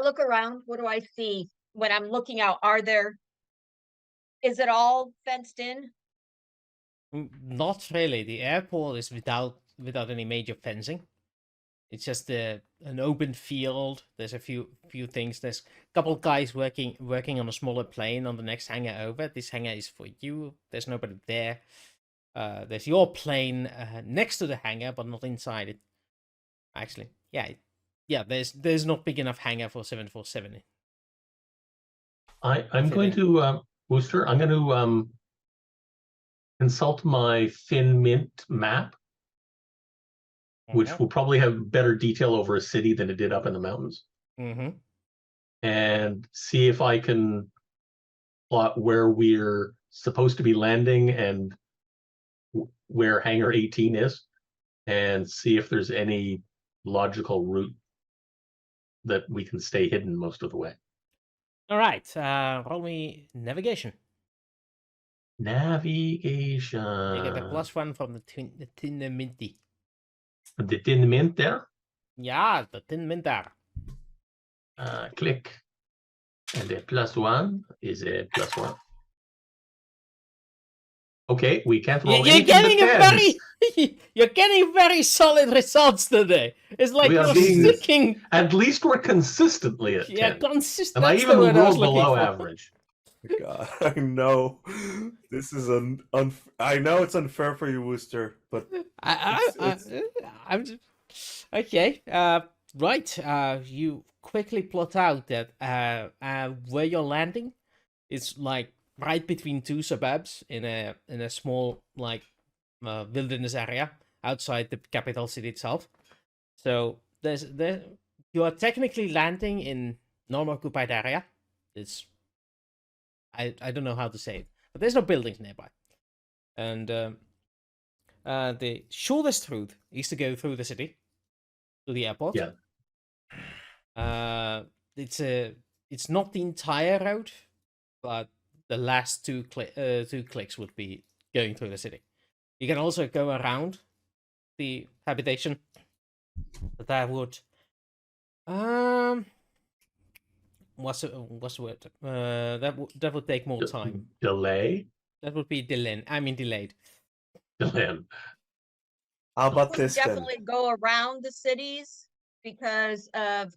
look around. What do I see when I'm looking out? Is it all fenced in? Not really. The airport is without any major fencing. It's just an open field. There's a few things. There's a couple of guys working on a smaller plane on the next hangar over. This hangar is for you. There's nobody there. There's your plane next to the hangar, but not inside it. Actually, yeah. There's not big enough hangar for 747. I'm going to Wooster. I'm going to consult my Thin Mint map, which will probably have better detail over a city than it did up in the mountains. Mm-hmm. And see if I can plot where we're supposed to be landing and where hangar 18 is, and see if there's any logical route that we can stay hidden most of the way. All right. Roll me navigation. Navigation. You get a +1 from the tin minty. The Thin Mint there. Yeah, the tin minter. Click. And the +1 is a +1. Okay, we can't roll You're anything getting but tens. you're getting very solid results today. It's like We are you're being- sticking. At least we're consistently at 10. Yeah, consistent. And I That's the even word I was rolled looking below for. average. God, I know this is I know it's unfair for you, Wooster, but I'm just, okay. Right. You quickly plot out that where you're landing is like right between two suburbs in a small like wilderness area outside the capital city itself. So you are technically landing in non-occupied area. It's I don't know how to say it, but there's no buildings nearby. And the shortest route is to go through the city to the airport. Yeah. It's not the entire route, but the last two clicks would be going through the city. You can also go around the habitation, but that would what's the word? That would take more time. Delay. That would be delayed. I mean delayed. Delayed. How about would this then? definitely go around the cities because of,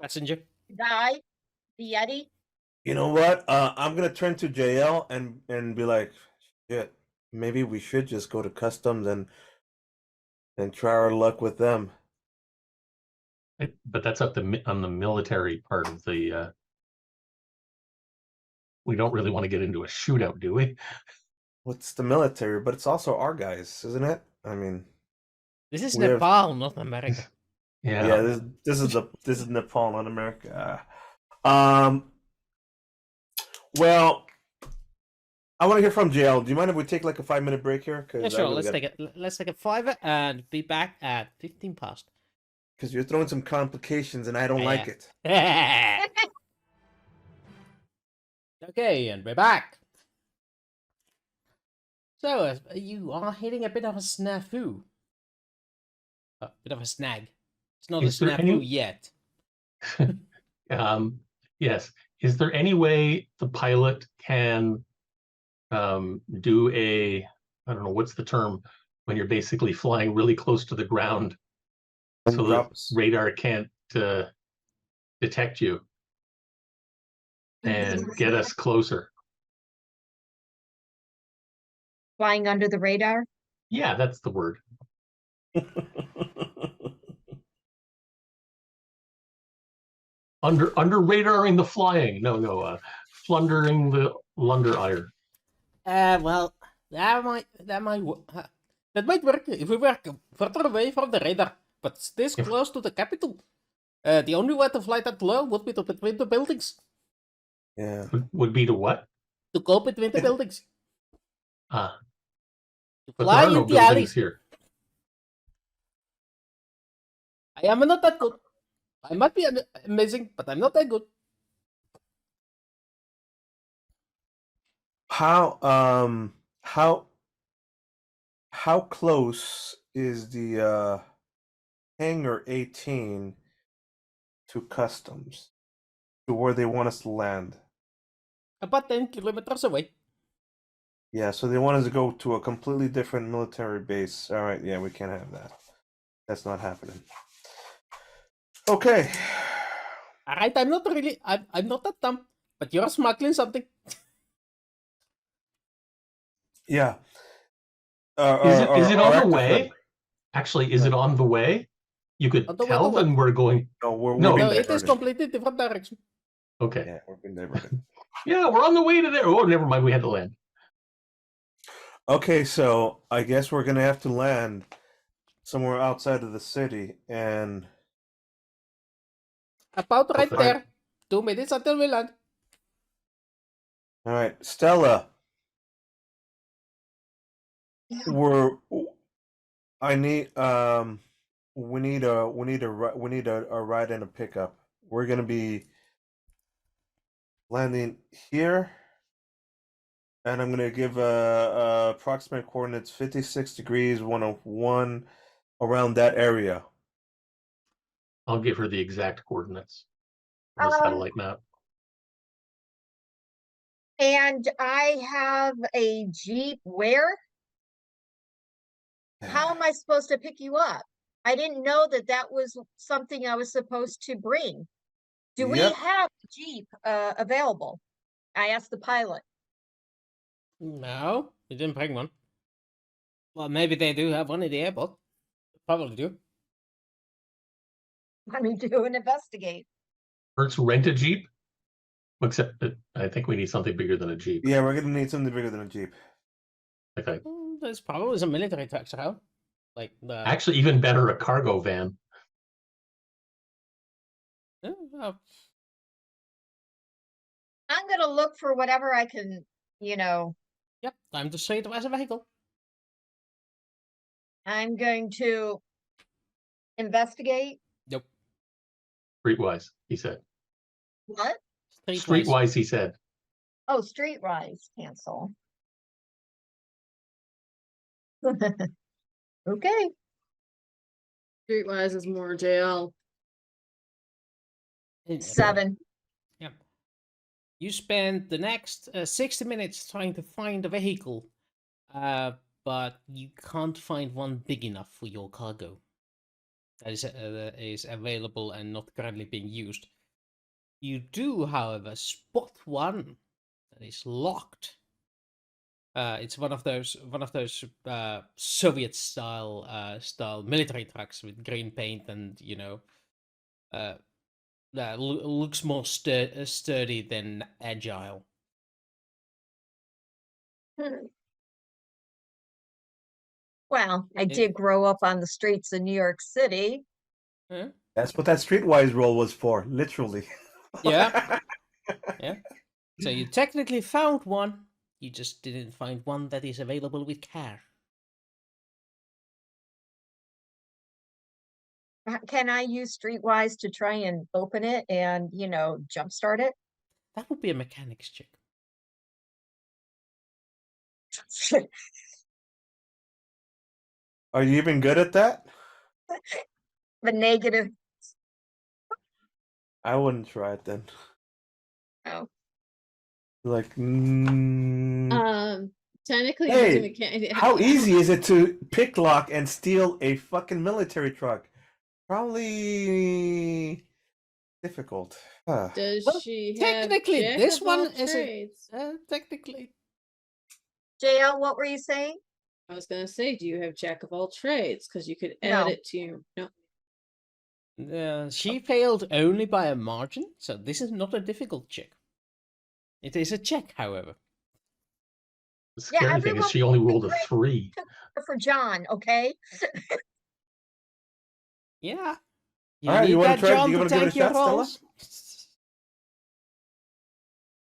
Passenger. the Yeti. You know what? I'm gonna turn to Jaelle and be like, shit, maybe we should just go to customs and try our luck with them. But that's up on the military part of the. We don't really want to get into a shootout, do we? What's the military? But it's also our guys, isn't it? I mean, this is Nepal, not America. Yeah. This is Nepal, not America. Well, I want to hear from Jaelle. Do you mind if we take like a 5-minute break here? Yeah, sure. Let's take a 5 and be back at 15 past. Because you're throwing some complications and I don't like it. Okay, and we're back. So, you are hitting a bit of a snafu. A bit of a snag. It's not a snafu yet. Yes. Is there any way the pilot can do I don't know, what's the term, when you're basically flying really close to the ground so the radar can't detect you and get us closer? Flying under the radar? Yeah, that's the word. Under radaring the flying. No, plundering the Lunder-Ire. Well, that might work if we were further away from the radar, but this close to the capital. The only way to fly that low would be to between the buildings. Yeah. Would be to what? To go between the buildings. To fly there are no in the alley. buildings here. I am not that good. I might be amazing, but I'm not that good. How close is the hangar 18 to customs, to where they want us to land? About 10 kilometers away. Yeah, so they want us to go to a completely different military base. All right, yeah, we can't have that. That's not happening. Okay. All right, I'm not that dumb, but you're smuggling something. Yeah. Is it on the way? Actually, is it on the way? You could tell them we're going. No, it is completely different direction. Okay. Yeah, we're being diverted. Yeah, we're on the way to there. Oh, never mind. We had to land. Okay, so I guess we're gonna have to land somewhere outside of the city, and about right there. 2 minutes until we land. All right, Stella. We need a ride and a pickup. We're gonna be landing here, and I'm gonna give approximate coordinates 56 degrees 101 around that area. I'll give her the exact coordinates on the satellite map. And I have a Jeep where? How am I supposed to pick you up? I didn't know that was something I was supposed to bring. Do we have a Jeep available? I asked the pilot. No, they didn't bring one. Well, maybe they do have one in the airport. Probably do. I need to go and investigate. Hertz rent a Jeep? Except that I think we need something bigger than a Jeep. Yeah, we're gonna need something bigger than a Jeep. Okay. There's probably some military trucks around. Like the... Actually, even better, a cargo van. Well, I'm gonna look for whatever I can, you know, yep, time to say it as a vehicle. I'm going to investigate. Nope. Streetwise, he said. What? Streetwise, he said. Oh, streetwise, cancel. Okay. Streetwise is more Jaelle. 7. Yeah. You spend the next 60 minutes trying to find a vehicle, but you can't find one big enough for your cargo that is available and not currently being used. You do, however, spot one that is locked. It's one of those Soviet style military trucks with green paint and that looks more sturdy than agile. Well, I did grow up on the streets of New York City. Huh? That's what that streetwise roll was for, literally. Yeah. Yeah. So you technically found one. You just didn't find one that is available with care. Can I use Streetwise to try and open it and, jumpstart it? That would be a mechanics check. Are you even good at that? The negative. I wouldn't try it then. Oh. Like, technically, hey, how easy is it to pick lock and steal a fucking military truck? Probably difficult. Does Well, she technically, have this jack of all one is trades? technically. JL, what were you saying? I was gonna say, do you have jack of all trades? Because you could add No. it to your no. She failed only by a margin, so this is not a difficult check. It is a check, however. The scary thing is she only rolled a 3. For John, okay? Yeah. All right, you want to try? You want to give it a shot, Stella? rolls?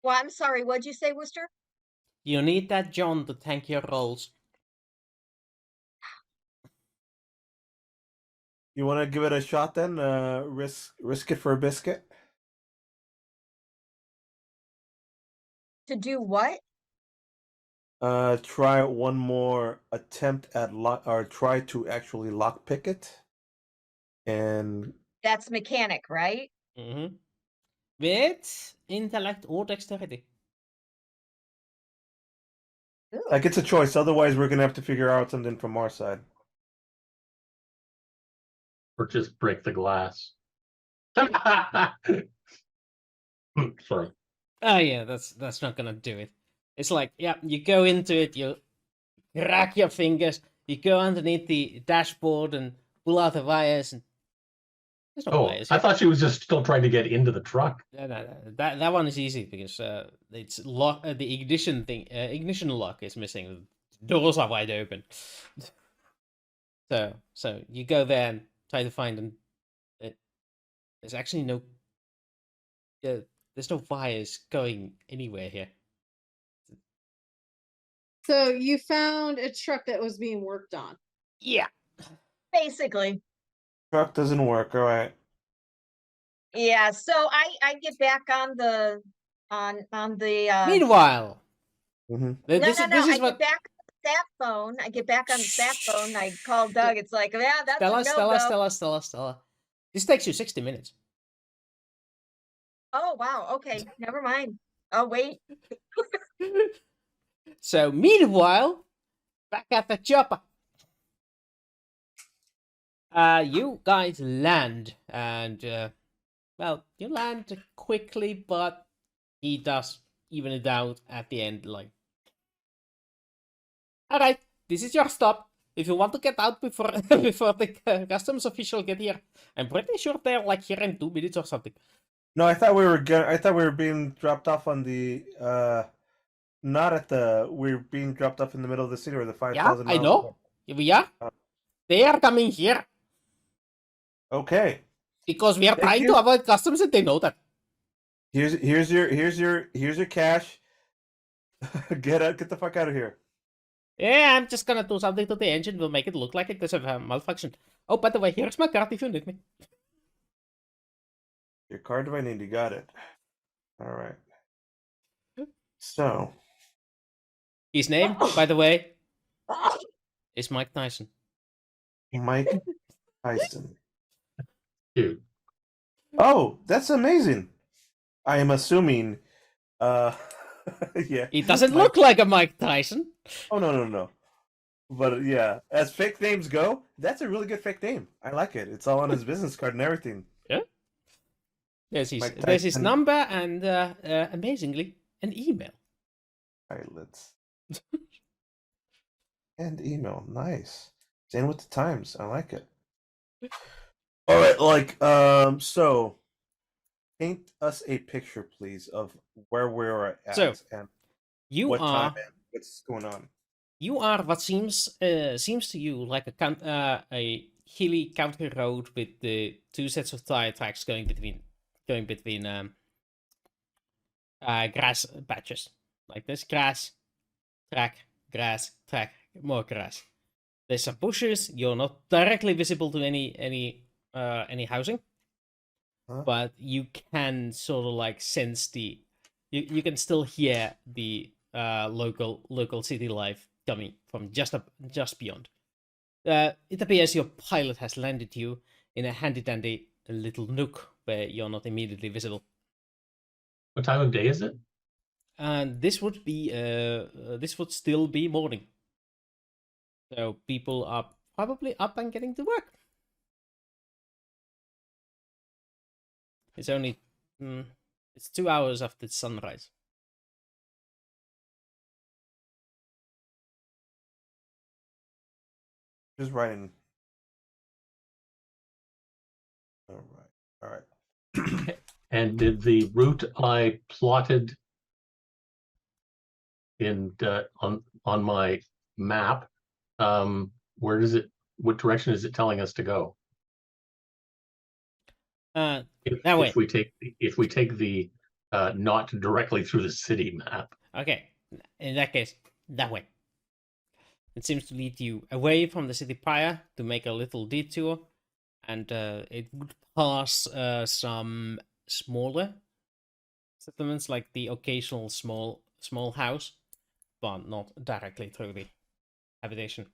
Well, I'm sorry. What'd you say, Wooster? You need that John to tank your rolls. You want to give it a shot then? Risk it for a biscuit. To do what? Try one more attempt at lock, or try to actually lockpick it. And That's mechanic, right? Mm-hmm. With intellect or dexterity. Ooh. like it's a choice. Otherwise, we're gonna have to figure out something from our side. Or just break the glass. Sorry. Oh yeah, that's not gonna do it. It's like, yeah, you go into it, you crack your fingers, you go underneath the dashboard and pull out the wires, and there's no wires. I thought she was just still trying to get into the truck. No. That one is easy because it's lock. The ignition thing, ignition lock is missing. The doors are wide open. So you go there and try to find them. There's actually no. There's no wires going anywhere here. So you found a truck that was being worked on. Yeah. Basically. Truck doesn't work. All right. Yeah, so I get back on the Meanwhile, Mm-hmm. this is I what get back on the sat phone. I get back on the sat phone. I call Doug. It's like, yeah, that's Stella. This takes you 60 minutes. Oh wow, okay, never mind. Oh wait. So meanwhile, back at the chopper. You guys land, and well, you land quickly, but he does even it out at the end. Like, all right, this is your stop. If you want to get out before before the customs official get here, I'm pretty sure they're like here in 2 minutes or something. No, I thought we were I thought we were being dropped off on the not at the. We're being dropped off in the middle of the city or the Yeah, 5,000 I miles. know. We are. They are coming here Okay. because we are Thank trying you. to avoid customs, and they know that. Here's your cash. Get the fuck out of here. Yeah, I'm just gonna do something to the engine. We'll make it look like it does have a malfunction. Oh, by the way, here's my card if you need me. Your card do I need? You got it. All right. So His name, by the way, is Mike Tyson. Mike Tyson. Dude. Oh, that's amazing. I am assuming. Yeah. He doesn't look like a Mike Tyson. Oh no. But yeah, as fake names go, that's a really good fake name. I like it. It's all on his business card and everything. Yeah. There's Mike his Tyson. number and amazingly an email. Pilots. And email. Nice. Staying with the times. I like it. All right, so paint us a picture, please, of where we're at So, and You what are time and what's going on. you are what seems to you like a hilly country road with the two sets of tire tracks going between grass patches like this: grass, track, more grass. There's some bushes. You're not directly visible to any housing, Huh? but you can sort of like sense you can still hear the local city life coming from just beyond. It appears your pilot has landed you in a handy dandy little nook where you're not immediately visible. What time of day is it? And this would still be morning. So people are probably up and getting to work. It's only it's 2 hours after sunrise. Just writing. All right. And did the route I plotted in on my map, what direction is it telling us to go? That way. If we take the not directly through the city map. Okay, in that case, that way. It seems to lead you away from the city prior to make a little detour, and it would pass some smaller settlements, like the occasional small house, but not directly through the habitation.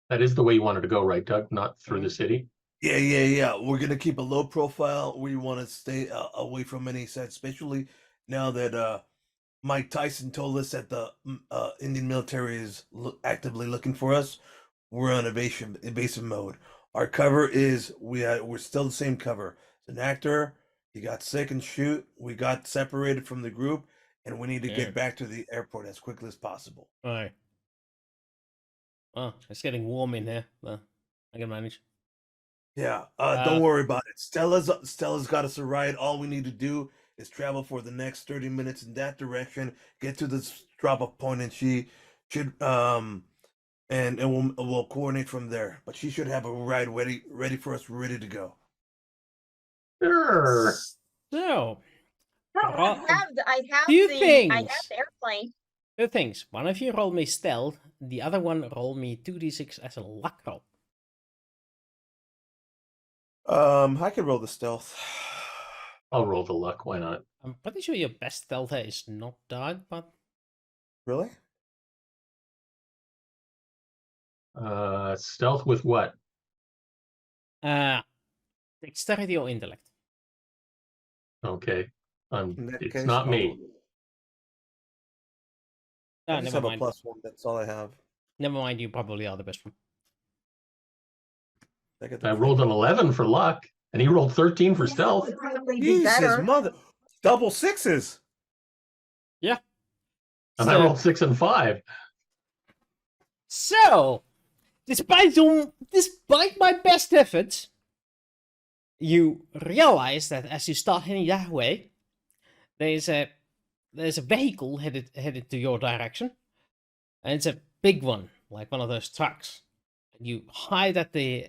That is the way you wanted to go, right, Doug? Not through the city? Yeah. We're gonna keep a low profile. We want to stay away from any sites, especially now that Mike Tyson told us that the Indian military is actively looking for us. We're on evasive mode. Our cover is we're still the same cover. It's an actor. He got sick and shoot. We got separated from the group, and we need to get back to the airport as quickly as possible. Right. Oh, it's getting warm in here. Well, I can manage. Yeah, don't worry about it. Stella's got us a ride. All we need to do is travel for the next 30 minutes in that direction, get to this drop-off point, and she should and we'll coordinate from there. But she should have a ride ready for us, ready to go. Sure. So, I have Two the things. airplane. 2 things. One of you roll me stealth, the other one roll me 2d6 as a luck roll. I could roll the stealth. I'll roll the luck. Why not? I'm pretty sure your best stealth here is not dog, but Really? Stealth with what? dexterity or intellect. Okay. In that It's case, not me. I just Never have a mind. +1. That's all I have. Never mind, you probably are the best one. I rolled an 11 for luck, and he rolled 13 for stealth. Jesus, mother! Double sixes. Yeah. And I rolled 6 and 5. So, despite my best efforts, you realize that as you start heading that way, there's a vehicle headed to your direction, and it's a big one, like one of those trucks. And you hide at the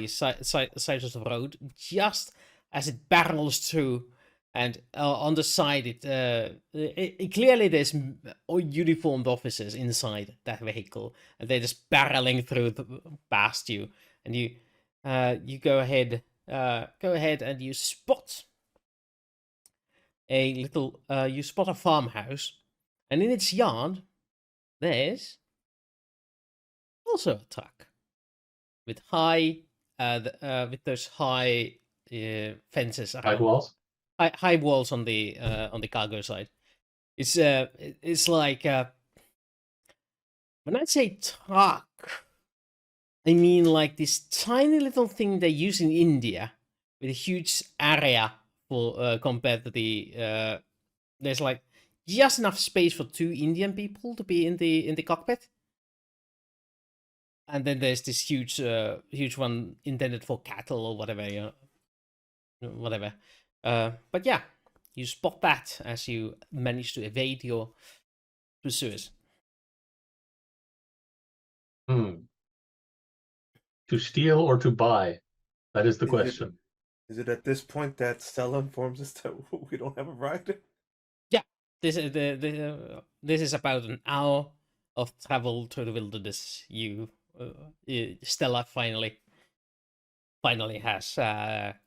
sides of the road just as it barrels through, and on the side it clearly there's uniformed officers inside that vehicle, and they're just barreling through past you, and you go ahead and you spot a farmhouse, and in its yard there's also a truck with with those high fences around. High walls. High walls on the cargo side. It's like when I say truck, I mean like this tiny little thing they use in India with a huge area for compared to the there's like just enough space for 2 Indian people to be in the cockpit. And then there's this huge one intended for cattle or whatever, whatever. But yeah, you spot that as you manage to evade your pursuers. To steal or to buy? That is the question. Is it at this point that Stella informs us that we don't have a ride? Yeah, this is about an hour of travel through the wilderness. Stella finally has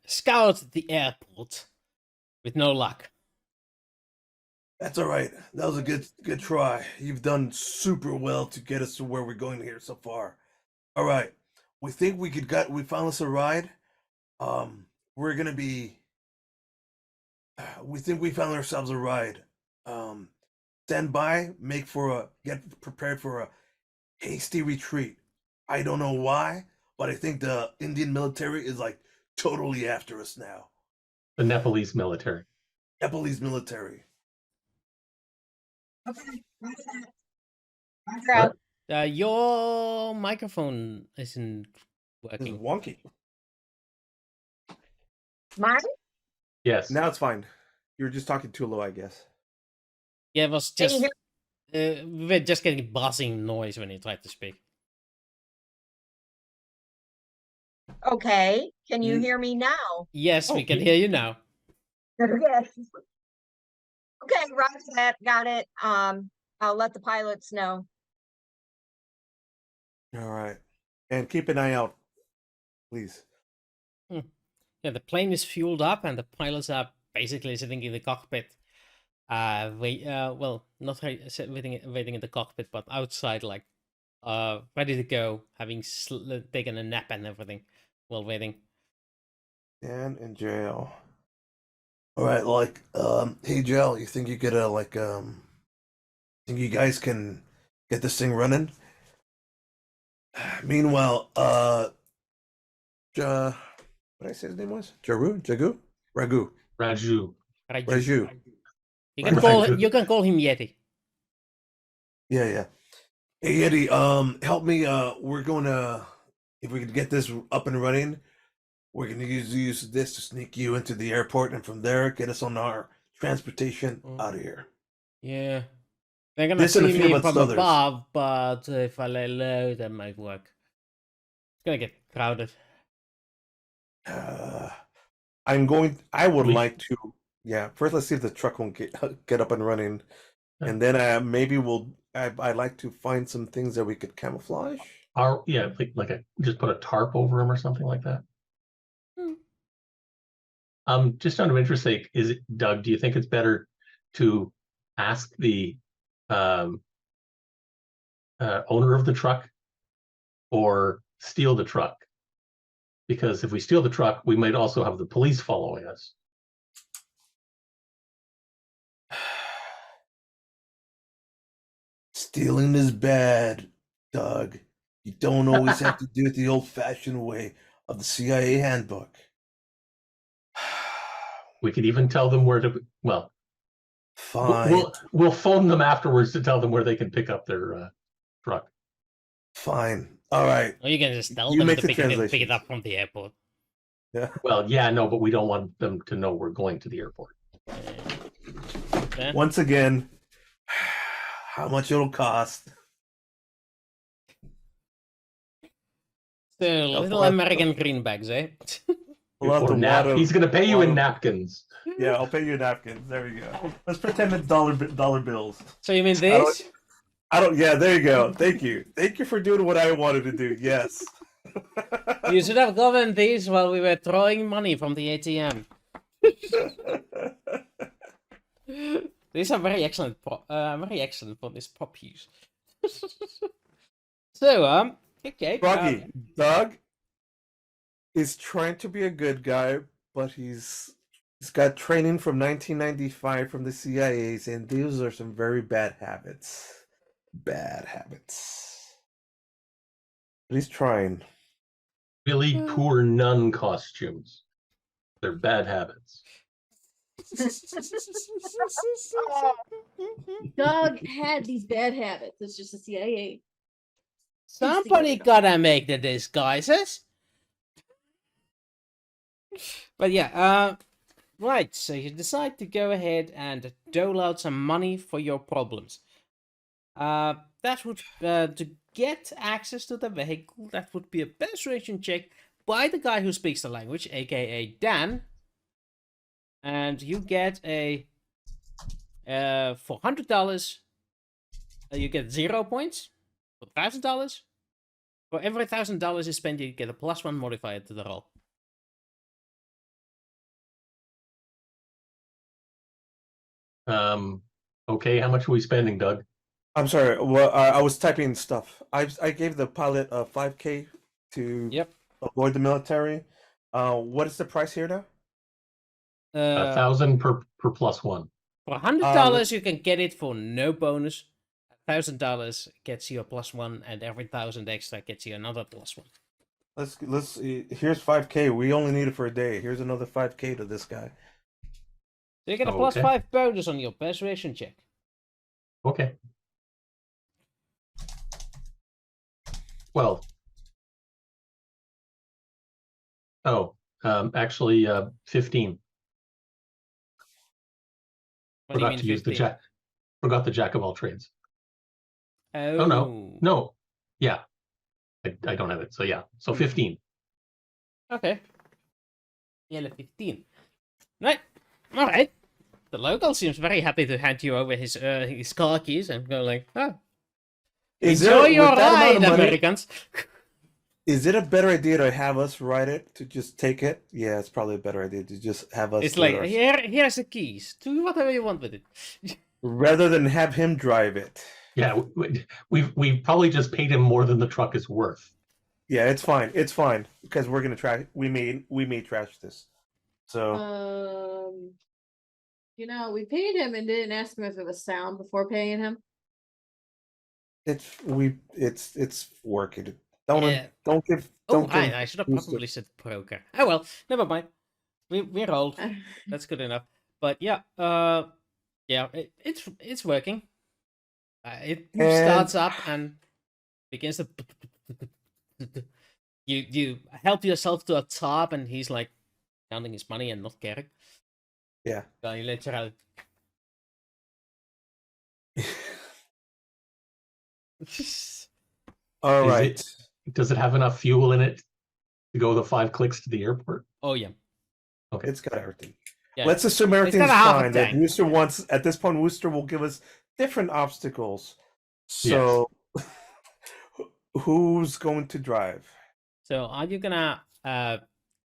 scoured the airport with no luck. That's all right. That was a good try. You've done super well to get us to where we're going here so far. All right, we think we found us a ride. We're gonna be. We think we found ourselves a ride. Stand by. Get prepared for a hasty retreat. I don't know why, but I think the Indian military is like totally after us now. The Nepalese military. Nepalese military. Okay. What? Your microphone isn't This is working. wonky. Mine? Yes. Now it's fine. You were just talking too low, I guess. Yeah, it was Can you just we were just getting buzzing noise when you tried to speak. Okay. Can you You- hear me now? Yes, we Oh, can yeah. hear you now. Okay. Okay, roger that. Got it. I'll let the pilots know. All right. And keep an eye out, please. Yeah, the plane is fueled up, and the pilots are basically sitting in the cockpit. Not waiting in the cockpit, but outside, like, ready to go, having taken a nap and everything while waiting. Dan and Jaelle. All right, hey Jaelle, you think you could think you guys can get this thing running? Meanwhile, what did I say his name was? Raju. Raju. Raju. You can Raju. call him Yeti. Yeah. Hey Yeti, help me. We're going to, if we could get this up and running, we're going to use this to sneak you into the airport, and from there get us on our transportation out of here. Yeah. They're gonna This and a see few me months from others. above, but if I lay low, that might work. It's gonna get crowded. I would We- like to. Yeah. First, let's see if the truck won't get up and running, and then maybe I'd like to find some things that we could camouflage. Just put a tarp over him or something like that. Hmm. Just out of interest sake, Doug, do you think it's better to ask the owner of the truck or steal the truck? Because if we steal the truck, we might also have the police following us. Stealing is bad, Doug. You don't always have to do it the old-fashioned way of the CIA handbook. We could even tell them where to. Well, Fine. we'll phone them afterwards to tell them where they can pick up their truck. Fine. All right. Or you can just tell You them make to the pick it translation. up from the airport. Yeah. Well, yeah, no, but we don't want them to know we're going to the airport. Okay. Once again, how much it'll cost. So little American greenbacks, eh? We'll have Or to water. He's going to pay you in water- napkins. Yeah, I'll pay you napkins. There we go. Let's pretend it's dollar bills. So you mean this? I don't. Yeah, there you go. Thank you. Thank you for doing what I wanted to do. Yes. You should have gotten these while we were throwing money from the ATM. These are very excellent. Very excellent for this prop use. So okay. Froggy, Doug is trying to be a good guy, but he's got training from 1995 from the CIA's, and these are some very bad habits. Bad habits. But he's trying. Really poor nun costumes. They're bad habits. Doug had these bad habits. It's just the CIA. Somebody gotta make the disguises. But yeah, right. So you decide to go ahead and dole out some money for your problems. That would to get access to the vehicle. That would be a persuasion check by the guy who speaks the language, aka Dan. And you get a for $100. You get 0 points. For $1,000, for every $1,000 you spend, you get a +1 modifier to the roll. Okay, how much are we spending, Doug? I'm sorry. Well, I was typing stuff. I gave the pilot a 5K to avoid the military. What is the price here now? 1,000 per +1. For $100, you can get it for no bonus. $1,000 gets you a +1, and every 1,000 extra gets you another +1. Let's here's 5K. We only need it for a day. Here's another 5K to this guy. So you get a +5 bonus on your persuasion check. Okay. Well. Oh, actually, 15. Forgot to use the jack. Forgot the jack of all trades. Oh no. Yeah, I don't have it. So yeah, so 15. Okay. Yeah, 15. Right. All right. The local seems very happy to hand you over his car keys and go like, oh, enjoy your ride, Americans. Is it a better idea to have us ride it, to just take it? Yeah, it's probably a better idea to just have us. It's like, here's the keys. Do whatever you want with it. Rather than have him drive it. Yeah, we probably just paid him more than the truck is worth. Yeah, it's fine. It's fine because we're gonna trash. We may trash this. So. You know, we paid him and didn't ask him if it was sound before paying him. It's working. I should have Wooster. probably said poker. Oh well, never mind. We rolled. That's good enough. But yeah, it's working. It starts up and begins to. You help yourself to a top, and he's like counting his money and not caring. Yeah. Dan je let eruit. All right. Does it have enough fuel in it to go the 5 clicks to the airport? Oh yeah. Okay. It's got everything. Yeah. Let's assume everything's fine. That Wooster wants at this point. Wooster will give us different obstacles. So, who's going to drive? So, are you gonna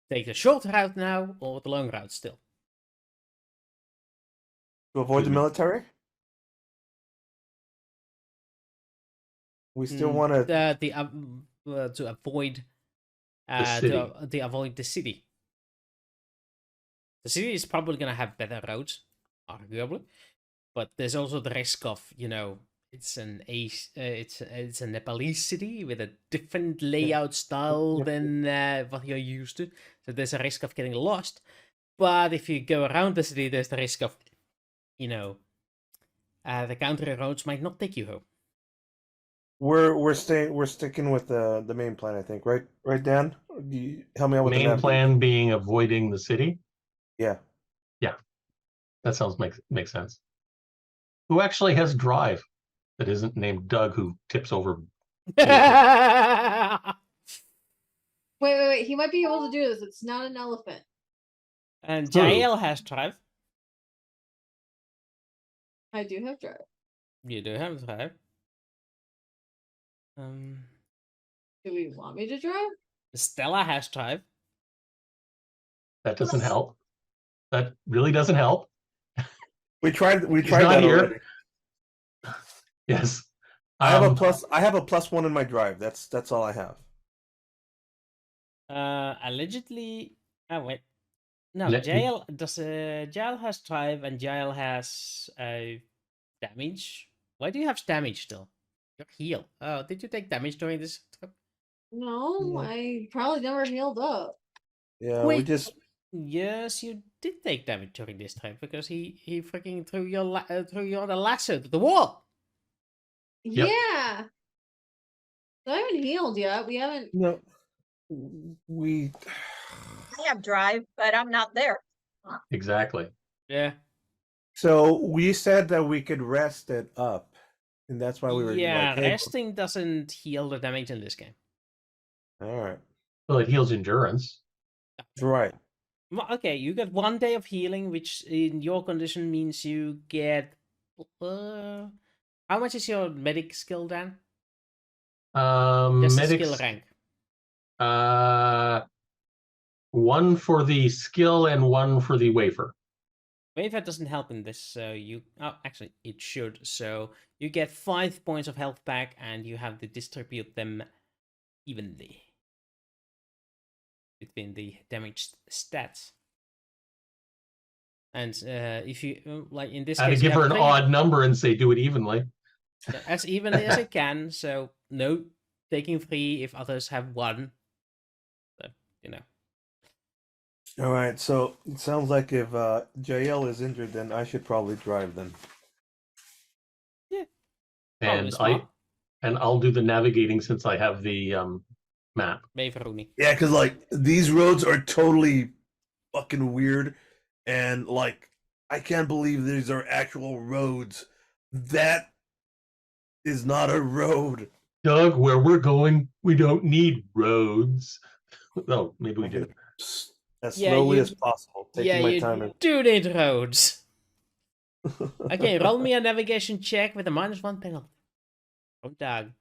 take the short route now or the long route still? To avoid the military? We still want to avoid to avoid the city. The city is probably gonna have better roads, arguably, but there's also the risk of, you know, it's a Nepalese city with a different layout style than what you're used to. So there's a risk of getting lost. But if you go around the city, there's the risk of, you know, the country roads might not take you home. We're sticking with the main plan, I think, right, Dan? Help me out with the Main navigation. plan being avoiding the city. Yeah. That sounds makes sense. Who actually has drive that isn't named Doug, who tips over? Wait. He might be able to do this. It's not an elephant. And True. Jaelle has drive. I do have drive. You do have drive. Do we want me to drive? Stella has drive. That doesn't help. That really doesn't help. We tried not that here. already. Yes. I have a +1 in my drive. That's all I have. Allegedly. Oh wait. No, Let me- Jaelle has drive and Jaelle has damage. Why do you have damage still? Your heal. Oh, did you take damage during this trip? No, Yeah. I probably never healed up. Yeah, we Wait. just Yes, you did take damage during this trip because he freaking threw your the lasso to the wall. Yep. Yeah. So I haven't healed yet. We haven't. no. We I have drive, but I'm not there. Exactly. Yeah. so we said that we could rest it up, and that's why we were Yeah, like, hey, resting doesn't heal the damage in this game. all right, Well, it heals endurance. right. Well, okay, you get 1 day of healing, which in your condition means you get. How much is your medic skill then? Just Medics, skill rank. 1 for the skill and 1 for the wafer. Waver doesn't help in this, so you. Oh, actually, it should. So you get 5 points of health back, and you have to distribute them evenly between the damaged stats. And if you like in this I had to case, you give her have an three- odd number and say do it evenly. as evenly as I can. So no taking 3 if others have 1. So you know. All right, so it sounds like if Jaelle is injured, then I should probably drive then. Probably And smart. I'll do the navigating since I have the map. Maybe Rooney. Yeah, because like these roads are totally fucking weird, and like I can't believe these are actual roads. That is not a road. Doug, where we're going, we don't need roads. Oh, maybe we do. As Yeah, slowly you- as possible. Taking my time. And... do need roads. Okay, roll me a navigation check with a -1 penalty. Oh, Doug.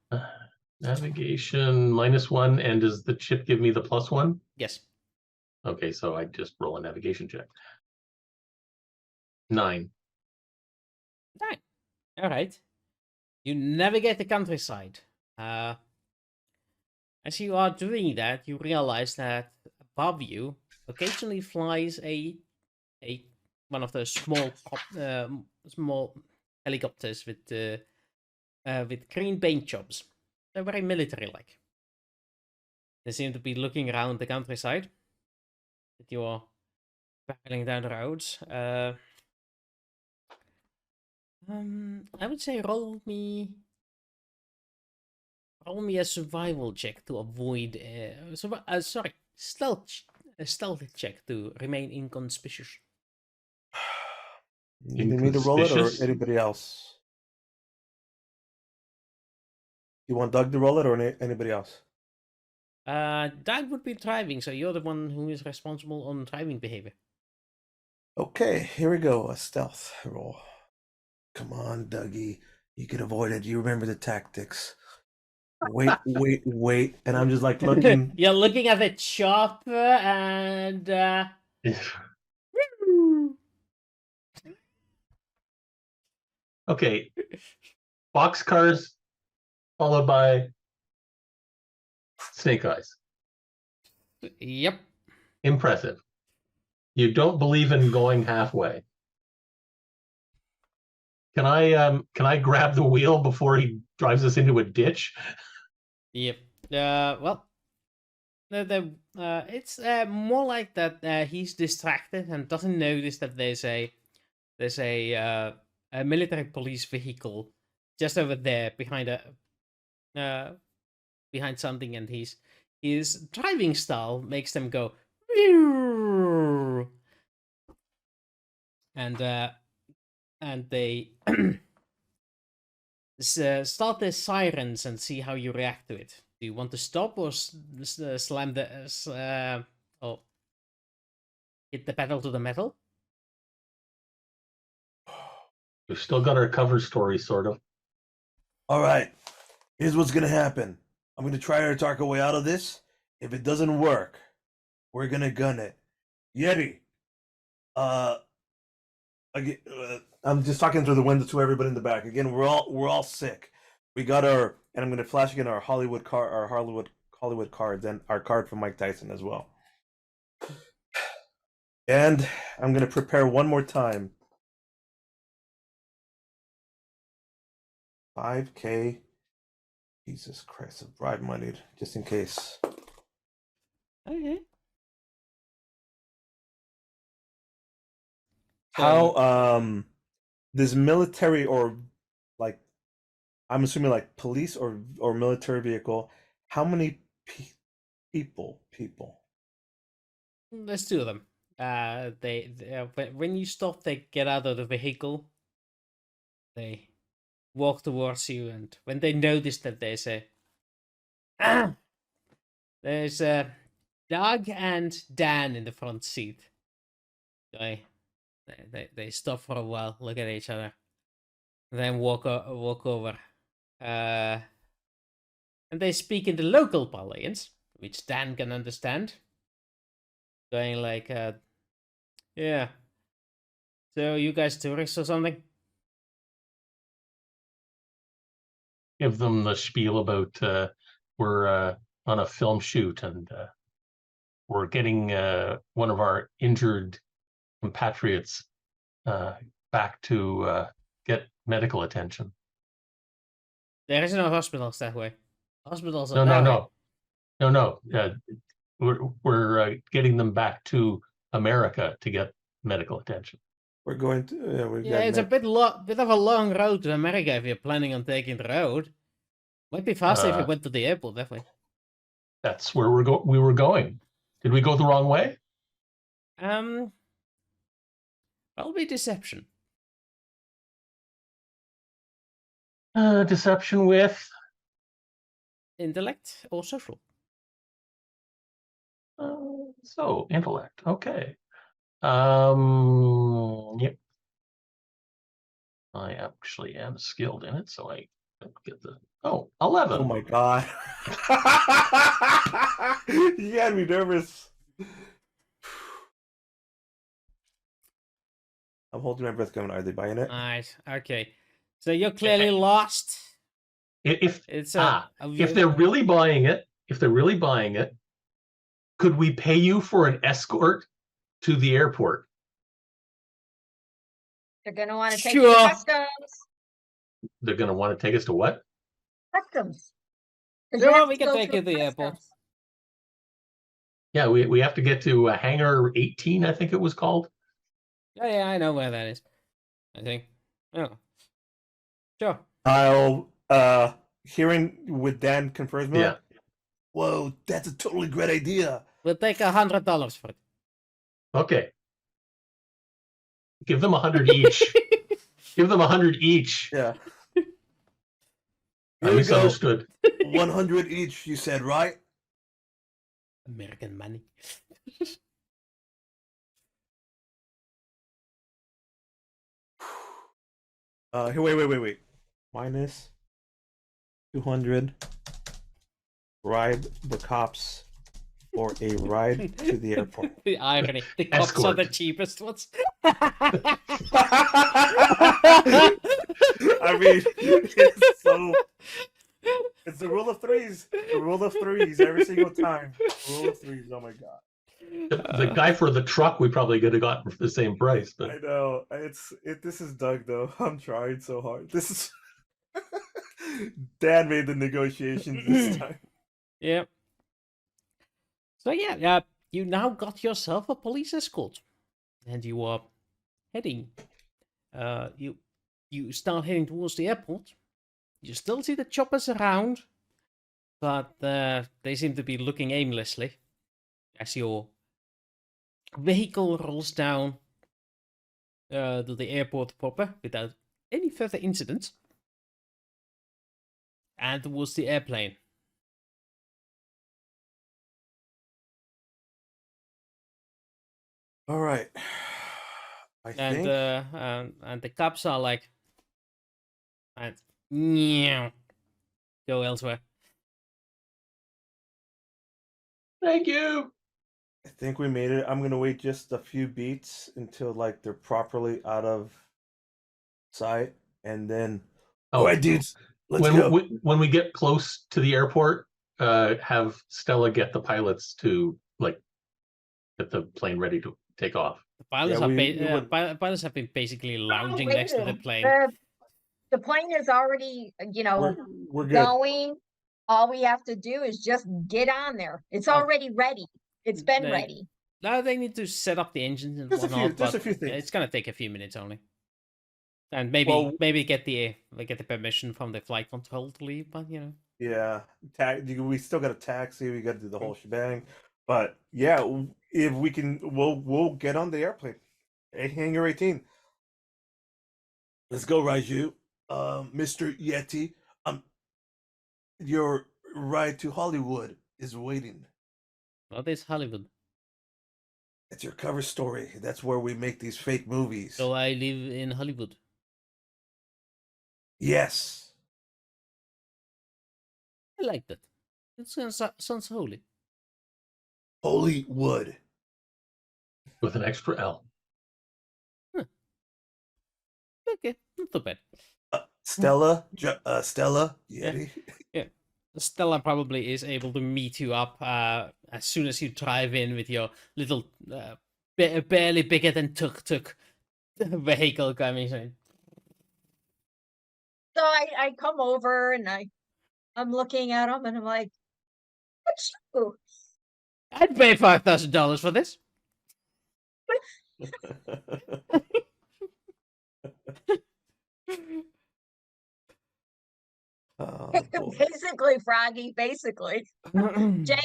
Navigation -1, and does the chip give me the +1? Yes. Okay, so I just roll a navigation check. 9. All right. You navigate the countryside. As you are doing that, you realize that above you occasionally flies one of those small helicopters with green paint jobs. They're very military-like. They seem to be looking around the countryside. That you are barreling down the roads. I would say roll me a survival check to avoid. Stealth check to remain inconspicuous. You need me to roll it or Inconspicuous? anybody else? You want Doug to roll it or anybody else? Doug would be driving, so you're the one who is responsible on driving behavior. Okay, here we go. A stealth roll. Come on, Dougie. You can avoid it. You remember the tactics. Wait. And I'm just like looking. You're looking at the chopper and Okay. Boxcars followed by snake eyes. Yep. Impressive. You don't believe in going halfway. Can I grab the wheel before he drives us into a ditch? Yep. Well, it's more like that. He's distracted and doesn't notice that there's a military police vehicle just over there behind behind something, and he's his driving style makes them go, "Meow." And they start their sirens and see how you react to it. Do you want to stop or slam the or hit the pedal to the metal? We've still got our cover story, sort of. All right. Here's what's gonna happen. I'm gonna try to talk our way out of this. If it doesn't work, we're gonna gun it. Yeti. Again, I'm just talking through the window to everybody in the back. Again, we're all sick. We got our, and I'm gonna flash again our Hollywood cards and our card from Mike Tyson as well. And I'm gonna prepare one more time. 5K. Jesus Christ, of bribe money, just in case. Okay. How this military or like I'm assuming like police or military vehicle, how many people? There's two of them. When you stop, they get out of the vehicle. They walk towards you, and when they notice that they say, there's Doug and Dan in the front seat. They stop for a while, look at each other, then walk over. And they speak in the local parlance, which Dan can understand. Going like, yeah. So you guys tourists or something? Give them the spiel about we're on a film shoot and we're getting one of our injured compatriots back to get medical attention. There is no hospitals that way. Hospitals are that way. No. We're getting them back to America to get medical attention. We're going to. It's a bit of a long road to America if you're planning on taking the road. Might be faster if you went to the airport, definitely. That's where we were going. Did we go the wrong way? Probably deception. Deception with Intellect or social. So intellect. Okay. Yep. I actually am skilled in it, so I don't get the 11. Oh my god. You had me nervous. I'm holding my breath going, are they buying it? Alright, okay. So you're clearly lost. If they're really buying it, could we pay you for an escort to the airport? They're gonna want to take you to customs. They're gonna want to take us to what? Customs. Sure, we can take you to the airport. Yeah, we have to get to hangar 18, I think it was called. Yeah, I know where that is. I think. Oh. Sure. I'll hearing with Dan confirms me. Yeah. Whoa, that's a totally great idea. We'll take $100 for it. Okay. Give them 100 each. Give them 100 each. Yeah. I misunderstood. 100 each, you said, right? American money. Here, wait. Minus 200. Bribe the cops for a ride to the airport. The irony. The cops Escort. are the cheapest ones. I mean, it's the rule of threes. The rule of threes every single time. Rule of threes. Oh my god. The guy for the truck we probably could have gotten for the same price. But I know. This is Doug though. I'm trying so hard. This is Dan made the negotiations this time. Yep. So yeah, you now got yourself a police escort, and you are heading. You start heading towards the airport. You still see the choppers around. but they seem to be looking aimlessly as your vehicle rolls down to the airport proper without any further incidents and towards the airplane. All right. I And think and the cops are like, and go elsewhere. Thank you. I think we made it. I'm gonna wait just a few beats until like they're properly out of sight, and then all right, dudes, let's go. When we get close to the airport, have Stella get the pilots to like get the plane ready to take off. The pilots, pilots have been basically lounging next to the waiting. plane. The plane is already, We're good. going. All we have to do is just get on there. It's already ready. It's been ready. Now they need to set up the engines and Just whatnot. a few things. It's gonna take a few minutes only. And maybe get the permission from the flight control to leave, but you know. Yeah, we still got a taxi. We got to do the whole shebang. But yeah, if we can, we'll get on the airplane. Hangar 18. Let's go, Raiju. Mr. Yeti. Your ride to Hollywood is waiting. What is Hollywood? It's your cover story. That's where we make these fake movies. So I live in Hollywood. Yes. I like that. It sounds holy. Hollywood. With an extra L. Okay, not too bad. Stella, Yeti. Yeah. Stella probably is able to meet you up as soon as you drive in with your little barely bigger than tuk-tuk vehicle coming in. So I come over and I'm looking at him and I'm like, "What's you?" I'd pay $5,000 for this. Oh, basically, Froggy. Basically, Jaelle,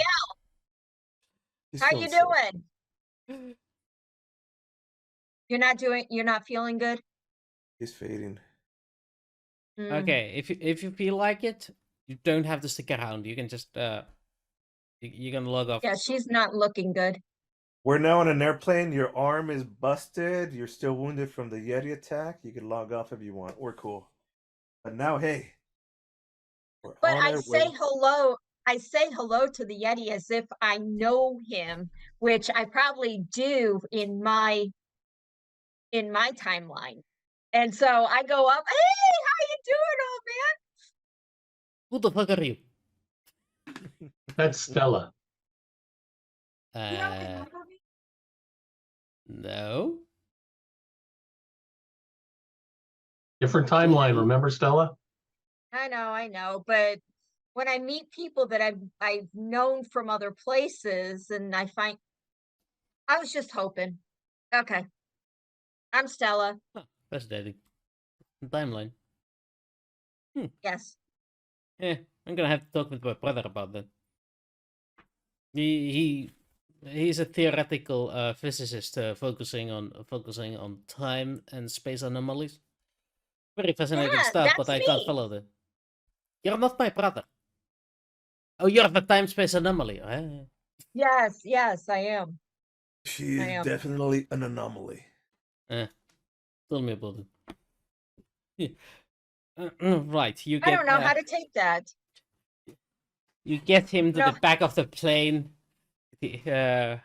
how you doing? You're not feeling good. He's fading. Okay, if you feel like it, you don't have to stick around. You can just you can log off. Yeah, she's not looking good. We're now on an airplane. Your arm is busted. You're still wounded from the Yeti attack. You can log off if you want. We're cool. But now, hey. But I say hello. I say hello to the Yeti as if I know him, which I probably do in my timeline. And so I go up, "Hey, how you doing, old man?" Who the fuck are you? That's Stella. You don't remember me? No. Different timeline, remember, Stella? I know, but when I meet people that I've known from other places, and I was just hoping. Okay, I'm Stella. Huh, that's daddy. Timeline. Yes. Yeah, I'm gonna have to talk with my brother about that. He's a theoretical physicist focusing on time and space anomalies. Very fascinating stuff, but I can't follow that. You're not my brother. Oh, you're the time-space anomaly. Yes, I am. She is definitely an anomaly. Tell me about it. Yeah. Right, you get. I don't know how to take that. You get him to the back of the plane, and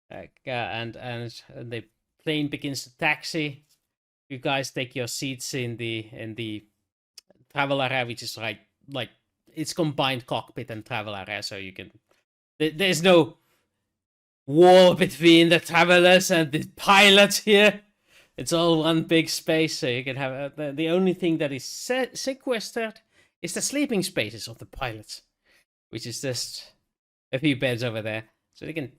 the plane begins to taxi. You guys take your seats in the travel area, which is like it's combined cockpit and travel area, so you can. There's no wall between the travelers and the pilots here. It's all one big space, so you can have the only thing that is sequestered is the sleeping spaces of the pilots, which is just a few beds over there, so they can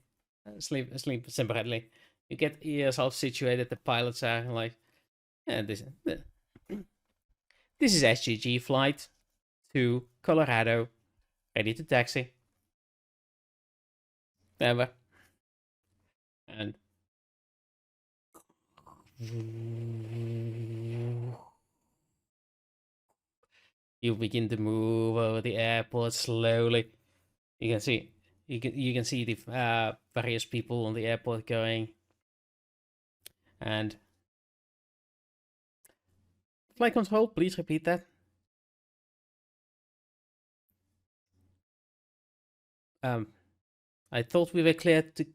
sleep separately. You get yourself situated. The pilots are like, yeah, this is SGG flight to Colorado. ready to taxi. Never. And you begin to move over the airport slowly. You can see the various people on the airport going, and flight control, please repeat that. I thought we were clear to.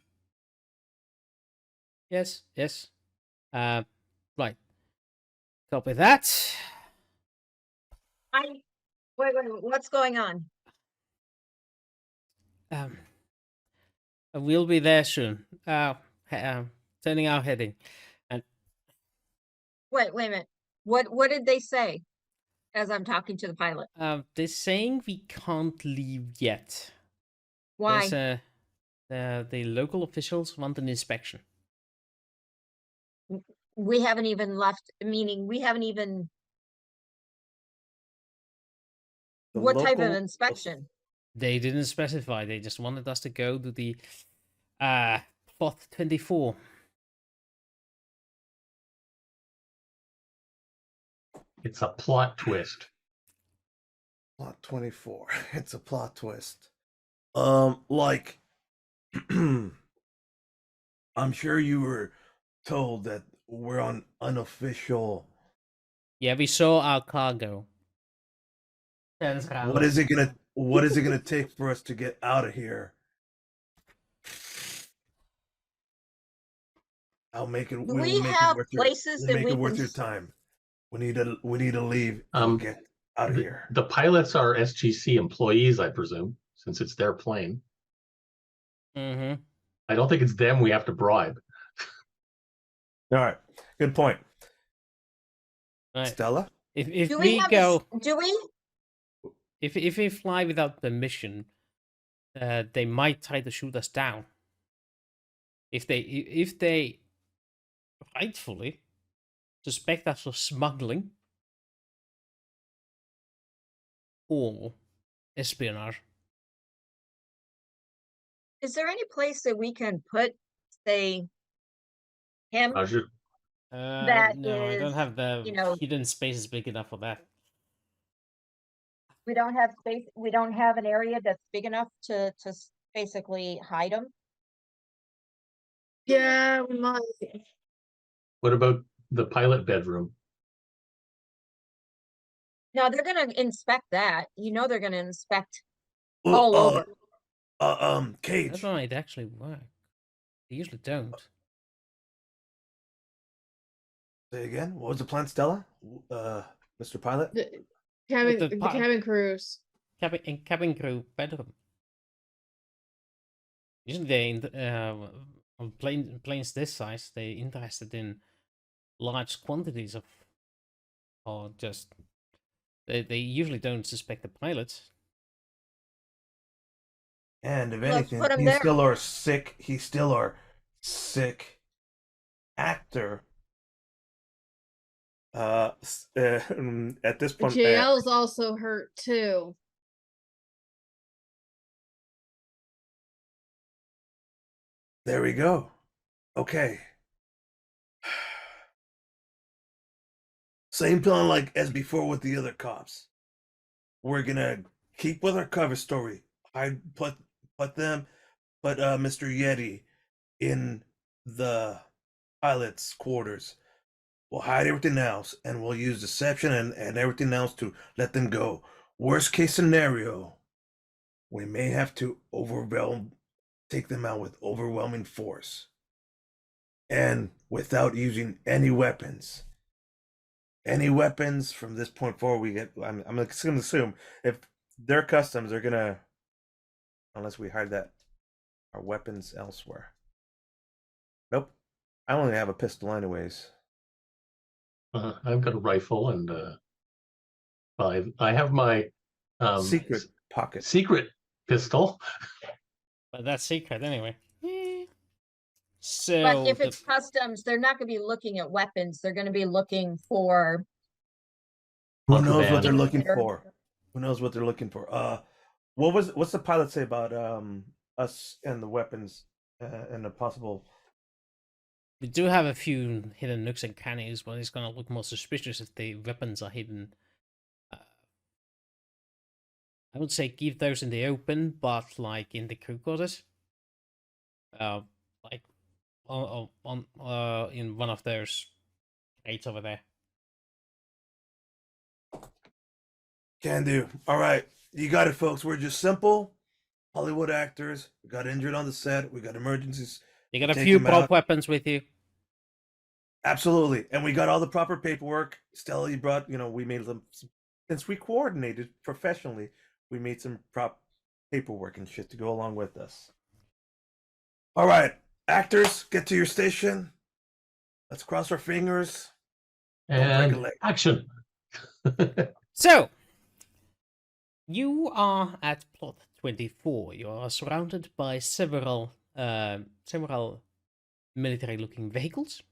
Yes. Right. Copy that. Wait, what's going on? We'll be there soon. Turning our heading. And Wait a minute. What did they say as I'm talking to the pilot? they're saying we can't leave yet. Why? The local officials want an inspection. We haven't even left, meaning we haven't even. The What type of local- inspection? They didn't specify. They just wanted us to go to the plot 24. It's a plot twist. Plot 24. It's a plot twist. Like, I'm sure you were told that we're on unofficial. Yeah, we saw our cargo. What is it gonna take for us to get out of here? I'll make it. Do We'll we make have it worth places your, that make we it worth can your s- time. We need to leave and get out of here. The pilots are SGC employees, I presume, since it's their plane. Mm-hmm. I don't think it's them we have to bribe. All right, good point, Right. Stella. If Do we have go, do we? if we fly without permission, they might try to shoot us down. If they rightfully suspect us of smuggling or espionage. Is there any place that we can put, say, him? Roger. That No, I don't is, have the you know- hidden spaces big enough for that. We don't have space. We don't have an area that's big enough to basically hide them. Yeah, we might. What about the pilot bedroom? No, they're gonna inspect that. You know, they're gonna inspect all over. That Cage. might actually work. They usually don't. Say again. What was the plan, Stella? Mr. Pilot. The cabin, the the pi- cabin crews. Cabin crew bedroom. Usually they on planes this size, they're interested in large quantities of, or just they usually don't suspect the pilots. And if Let's anything, put him he's there. still our sick. He's still our sick actor. At this point, Jaelle's also hurt too. there we go. Okay. Same plan like as before with the other cops. We're gonna keep with our cover story. I put Mr. Yeti in the pilot's quarters. We'll hide everything else, and we'll use deception and everything else to let them go. Worst case scenario, we may have to take them out with overwhelming force. And without using any weapons. Any weapons from this point forward, I'm gonna assume if they're customs, they're gonna, unless we hide our weapons elsewhere. Nope. I only have a pistol anyways. I've got a rifle and I have my Secret pocket. secret pistol. But that's secret anyway. So, But if it's customs, they're not gonna be looking at weapons. They're gonna be looking for. Who knows what they're Contraband. looking Consider- for? Who knows what they're looking for? what's the pilot say about us and the weapons and the possible? We do have a few hidden nooks and crannies, but it's gonna look more suspicious if the weapons are hidden. I would say keep those in the open, but like in the crew quarters. Like on in one of those crates over there. Can do. All right, you got it, folks. We're just simple Hollywood actors. We got injured on the set. We got emergencies. You got a Take few them prop out. weapons with you. Absolutely, and we got all the proper paperwork. Stella, you brought. We made them since we coordinated professionally. We made some prop paperwork and shit to go along with this. All right, actors, get to your station. Let's cross our fingers. Don't break a And leg. action. So, you are at plot 24. You are surrounded by several military-looking vehicles,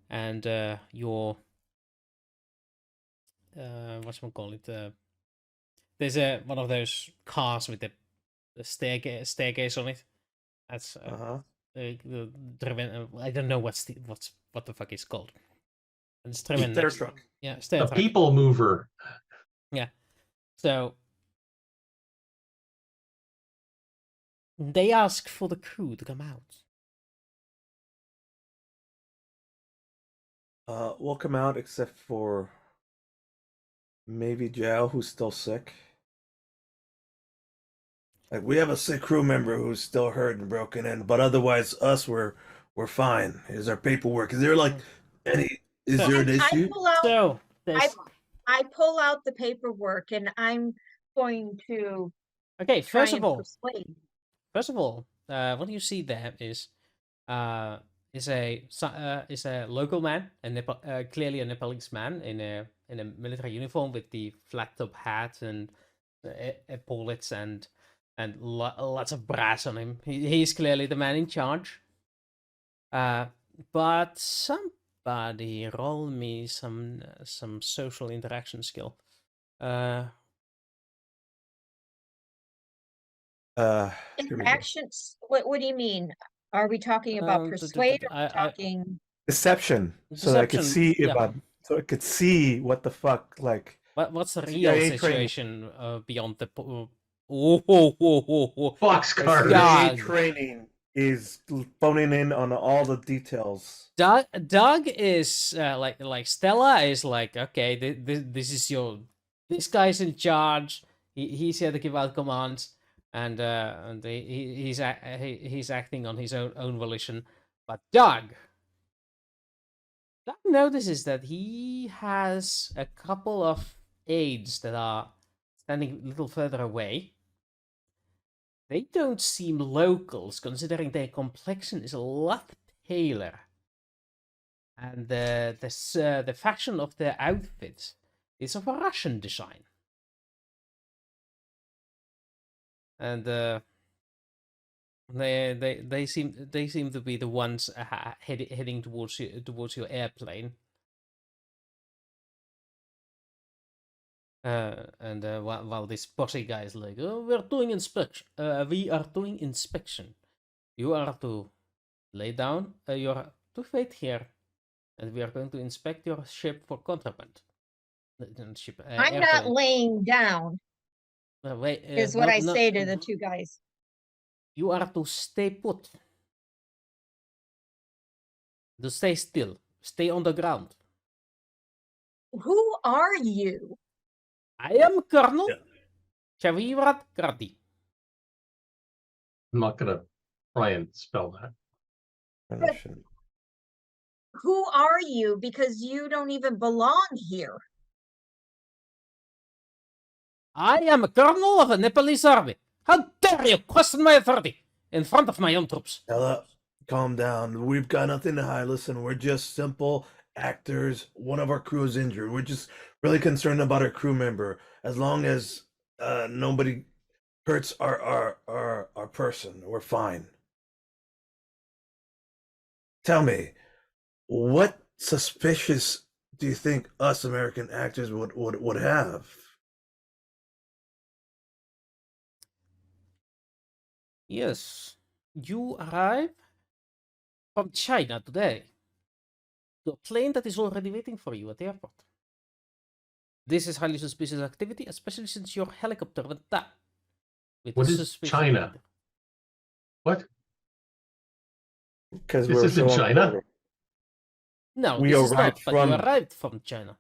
and your whatchamacallit, there's one of those cars with the staircase on it. That's driven. I don't know what the fuck it's called. And it's driven. Stair truck. Yeah, stair The truck. people mover. Yeah. So they ask for the crew to come out. We'll come out except for maybe Jaelle, who's still sick. Like, we have a sick crew member who's still hurt and broken in, but otherwise, us, we're fine. Here's our paperwork. Is there like is there an issue? So there's I pull out the paperwork and I'm going to okay. try First of and all, persuade. what you see there is a local man, clearly a Nepalese man in a military uniform with the flat top hat and epaulets and lots of brass on him. He's clearly the man in charge. But somebody roll me some social interaction skill. Interactions. What do you mean? Are we talking about persuade? Or talking Deception, so I could see if yeah. so I could see what the fuck, like. What's the real CIA situation beyond the Boxcar. CIA training is phoning in on all the details. Doug is like Stella is like, okay, this guy's in charge. He's here to give out commands, and he's acting on his own volition. But Doug notices that he has a couple of aides that are standing a little further away. They don't seem locals, considering their complexion is a lot paler. And the fashion of their outfits is of a Russian design. And they seem to be the ones heading towards your airplane. While this bossy guy is like, oh, we are doing inspection. You are to lay down. You are to wait here, and we are going to inspect your ship for contraband. I'm not laying down. Is what I say to the two guys. You are to stay put. To stay still. Stay on the ground. Who are you? I am Colonel Chavivrat Kardi. I'm not gonna try and spell that. But who are you? Because you don't even belong here. I am a colonel of a Nepalese army. How dare you question my authority in front of my own troops? Stella, calm down. We've got nothing to hide. Listen, we're just simple actors. One of our crew is injured. We're just really concerned about our crew member. As long as nobody hurts our person, we're fine. Tell me, what suspicious do you think us American actors would have? Yes, you arrive from China today. To a plane that is already waiting for you at the airport. This is highly suspicious activity, especially since your helicopter went down. With What a is suspicious China? leader. What? Because This we're isn't still on China? border. No, We this is arrived not, but you from- arrived from China.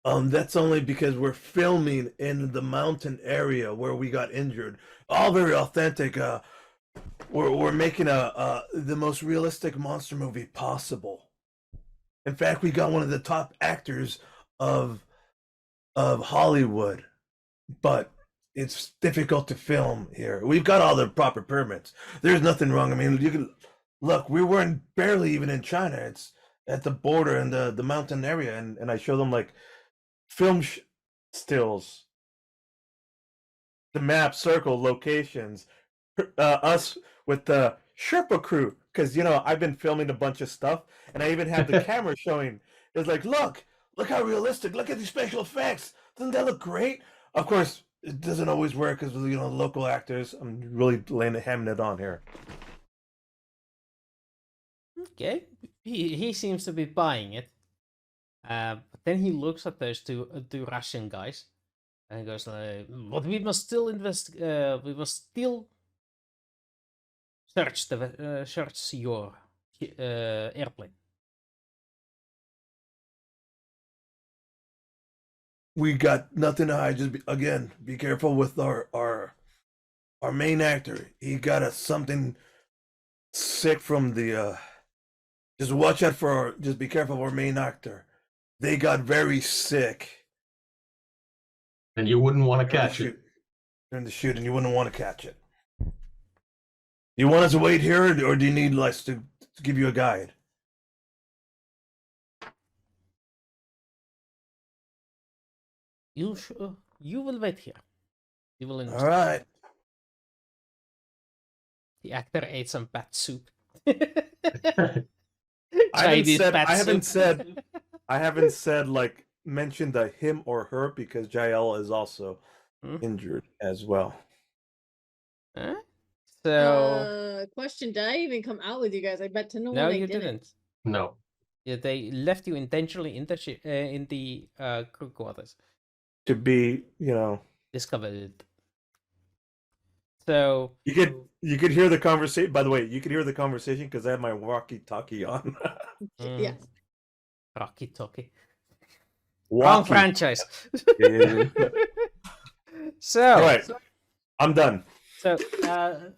That's only because we're filming in the mountain area where we got injured. All very authentic. We're making the most realistic monster movie possible. In fact, we got one of the top actors of Hollywood, but it's difficult to film here. We've got all the proper permits. There's nothing wrong. I mean, you can look. We weren't barely even in China. It's at the border in the mountain area, and I show them like film stills, the map, circle locations, us with the Sherpa crew, because I've been filming a bunch of stuff, and I even have the camera showing. It's like, look how realistic. Look at these special effects. Doesn't that look great? Of course, it doesn't always work because local actors. I'm really hamming it on here. Okay, he seems to be buying it. But then he looks at those two Russian guys, and he goes like, "But we must still we must still search your airplane." We got nothing to hide. Just be careful with our main actor. He got us something sick from the. Just watch out for. Just be careful of our main actor. They got very sick. And you wouldn't want to catch it. During the shoot, and you wouldn't want to catch it. You want us to wait here, or do you need us to give you a guide? You will wait here. You will All understand. right. The actor ate some bat soup. I haven't said like mentioned a him or her because Jaelle is also injured as well. Huh? So question, did I even come out with you guys? I bet to no no, one I you didn't. didn't. No. Yeah, they left you intentionally in the crew quarters To be, discovered. So you could hear the conversation. By the way, you could hear the conversation because I have my walkie-talkie on. Yes. Rocky Talkie. Wrong franchise. So all right, I'm done. So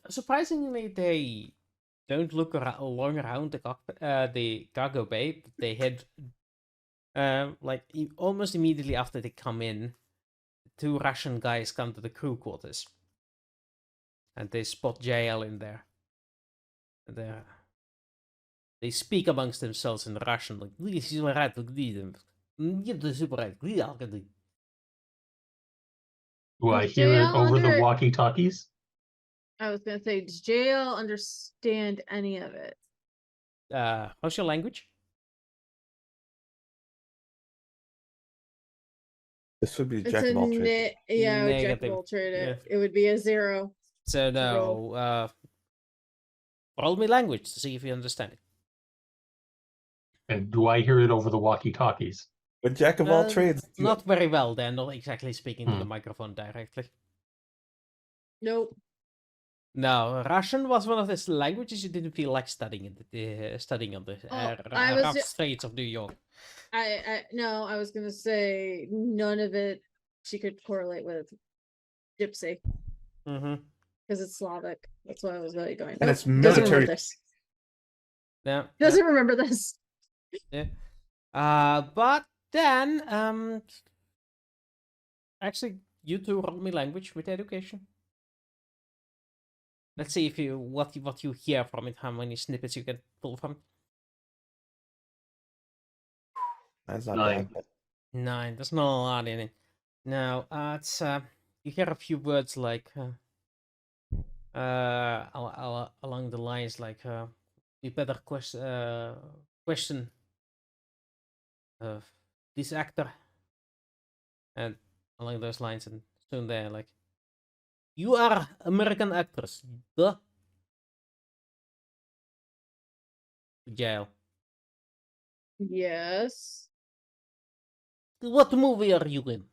surprisingly, they don't look long around the cargo bay. They head almost immediately after they come in. Two Russian guys come to the crew quarters, and they spot Jaelle in there. And they speak amongst themselves in Russian, like, Do I Is hear it Jaelle over the under- walkie-talkies? I was gonna say, does Jaelle understand any of it? how's your language? This would be It's jack a of all trades. jack of Negative. all trades. Yeah. It would be a 0. So no, roll me language to see if you understand it. And do I hear it over the walkie-talkies? But jack of all trades. Not very well. They're not exactly speaking to the microphone directly. Nope. No, Russian was one of those languages you didn't feel like studying on the rough streets of New York. No, I was gonna say none of it she could correlate with Gypsy Mm-hmm. because it's Slavic. That's why I was really going. And it's doesn't military. remember this. Yeah. Doesn't remember this. Yeah. But then actually, you two roll me language with education. Let's see if what you hear from it, how many snippets you can pull from it. That's not 9. bad. 9. There's not a lot in it. Now, it's you hear a few words like along the lines like we better question this actor, and along those lines, and soon they're like, You are American actress. Duh. Jaelle. Yes. What movie are you in?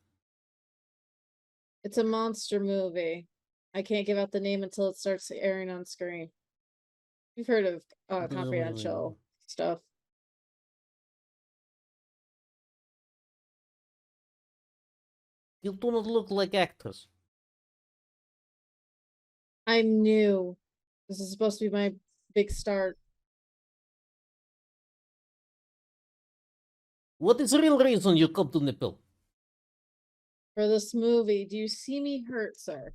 It's a monster movie. I can't give out the name until it starts airing on screen. You've heard of confidential stuff. You do not look like actors. I'm new. This is supposed to be my big start. What is the real reason you come to Nipple? For this movie, do you see me hurt, sir?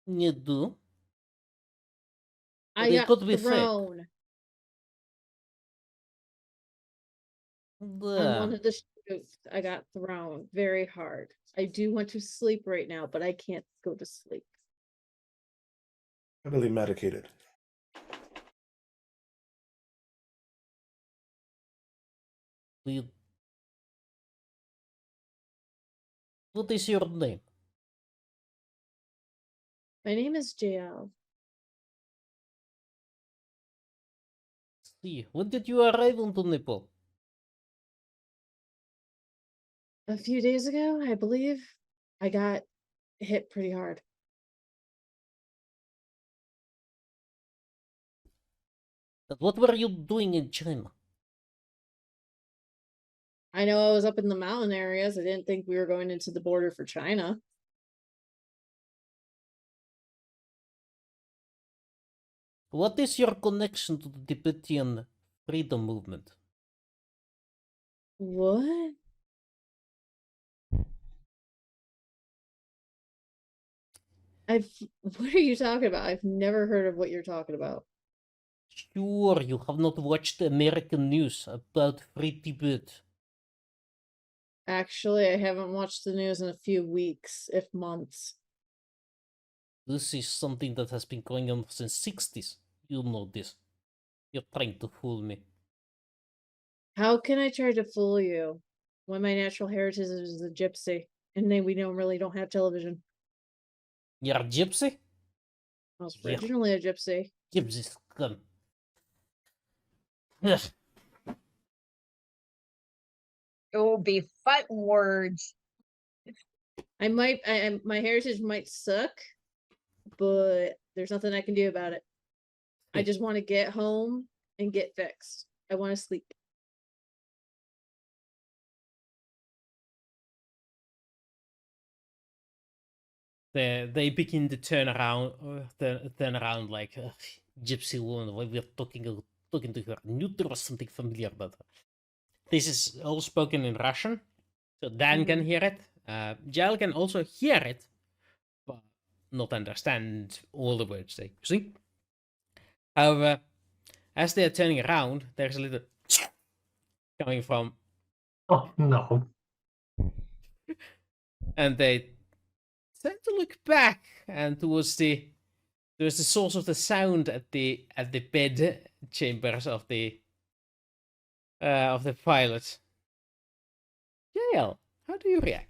You do? I it got could be fake. thrown on one of the shoots. I got thrown very hard. I do want to sleep right now, but I can't go to sleep. Heavily medicated. What is your name? My name is Jaelle. See, when did you arrive into Nipple? A few days ago, I believe, I got hit pretty hard. But what were you doing in China? I know I was up in the mountain areas. I didn't think we were going into the border for China. What is your connection to the Tibetan freedom movement? What? What are you talking about? I've never heard of what you're talking about. Sure, you have not watched American news about Free Tibet. Actually, I haven't watched the news in a few weeks, if months. This is something that has been going on since 60s. You know this. You're trying to fool me. How can I try to fool you when my natural heritage is a gypsy and then we really don't have television? You're a gypsy? I was originally a gypsy. Gypsies, come. It will be fighting words. my heritage might suck, but there's nothing I can do about it. I just want to get home and get fixed. I want to sleep. They begin to turn around like gypsy woman. We're talking to her. Knew there was something familiar about her. This is all spoken in Russian, so Dan can hear it. Jaelle can also hear it, but not understand all the words they see. However, as they are turning around, there's a little coming from. Oh no! And they tend to look back and towards the source of the sound at the bed chambers of the pilot. Jaelle, how do you react?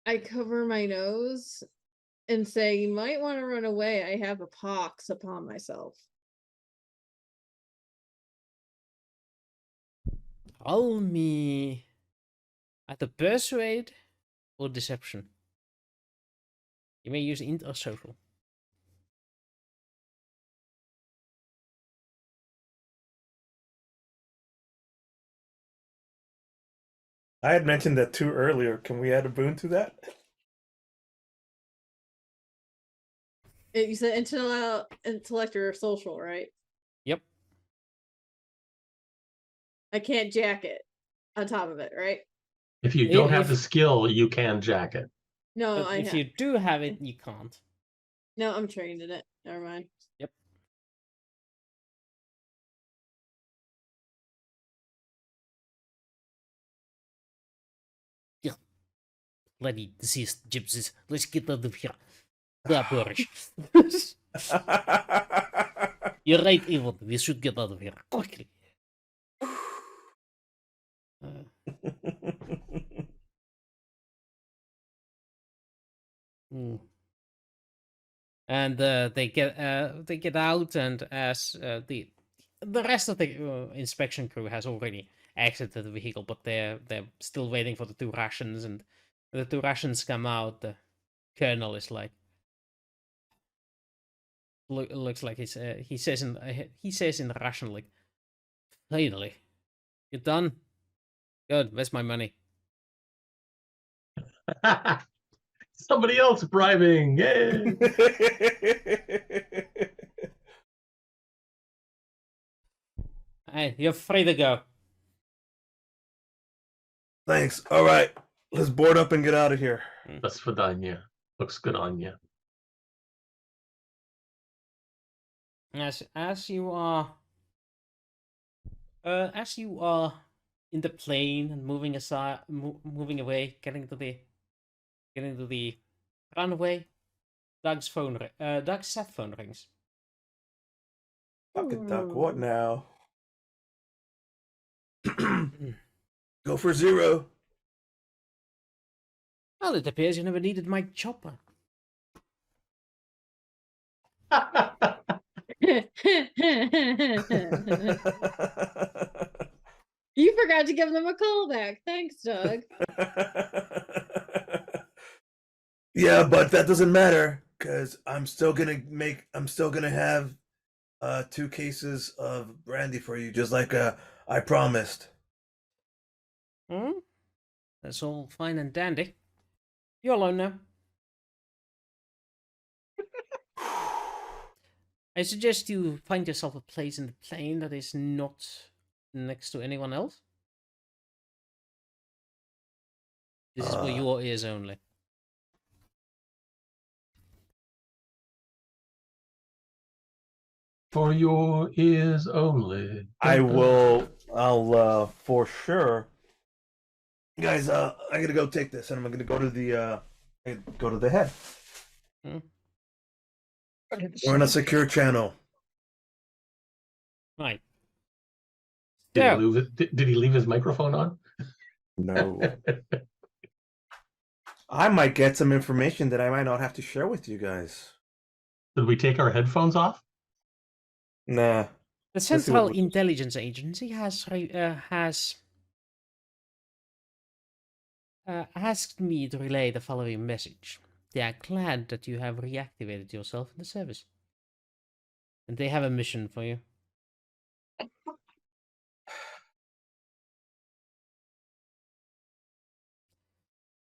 I cover my nose and say, "You might want to run away. I have a pox upon myself." Roll me either persuade or deception. You may use int or social. I had mentioned that too earlier. Can we add a boon to that? You said intellect or social, right? Yep. I can't jack it on top of it, right? If you don't have the skill, you can jack it. No, But if you do have it, you can't. No, I'm trained in it. Never mind. Yep. Yeah. Bloody diseased gypsies. Let's get out of here. Boris. You're right, Evan. We should get out of here quickly. Hmm. And they get out, and as the rest of the inspection crew has already exited the vehicle, but they're still waiting for the 2 Russians, and the 2 Russians come out. The colonel is like, looks like he says in Russian, like, finally, you done? Good. Where's my money? Somebody else bribing. Yay! Hey, you're free to go. Thanks. All right, let's board up and get out of here. That's Vidania. Looks good on you. As you are in the plane and moving away, getting to the runway, Doug's cell phone rings. Fucking Duck, what now? Go for 0. Well, it appears you never needed my chopper. You forgot to give them a call back. Thanks, Doug. Yeah, but that doesn't matter because I'm still gonna have 2 cases of brandy for you, just like I promised. That's all fine and dandy. You're alone now. I suggest you find yourself a place in the plane that is not next to anyone else. This is for your ears only. For your ears only. I'll for sure. Guys, I gotta go take this, and I'm gonna go to the head. We're on a secure channel. Right. Did he leave his microphone on? No. I might get some information that I might not have to share with you guys. Did we take our headphones off? Nah. The Central Intelligence Agency has asked me to relay the following message. They are glad that you have reactivated yourself in the service. And they have a mission for you.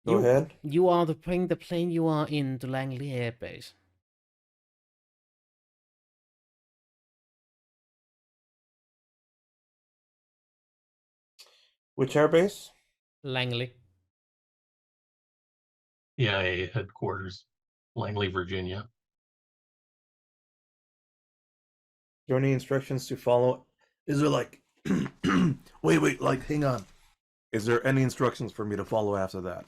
Go ahead. You are to bring the plane you are in to Langley Air Base. Which airbase? Langley. EIA headquarters, Langley, Virginia. Do you have any instructions to follow? Is there like wait, like hang on. Is there any instructions for me to follow after that?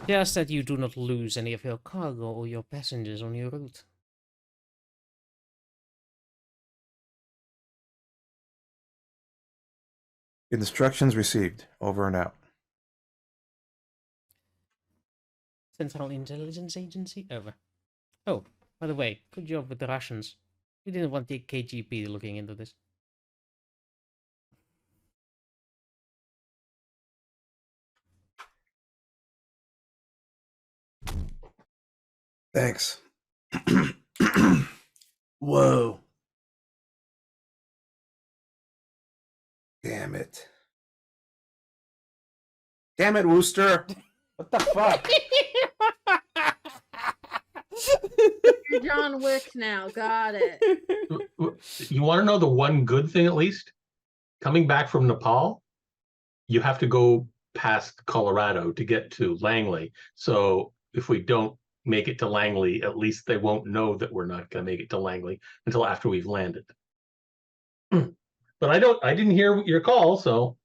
Just that you do not lose any of your cargo or your passengers on your route. Instructions received. Over and out. Central Intelligence Agency? Over. Oh, by the way, good job with the Russians. We didn't want the KGB looking into this. Thanks. Whoa. Damn it. Damn it, Wooster. What the fuck? You're John Wick now. Got it. You want to know the one good thing, at least? Coming back from Nepal, you have to go past Colorado to get to Langley. So if we don't make it to Langley, at least they won't know that we're not going to make it to Langley until after we've landed. But I didn't hear your call, so.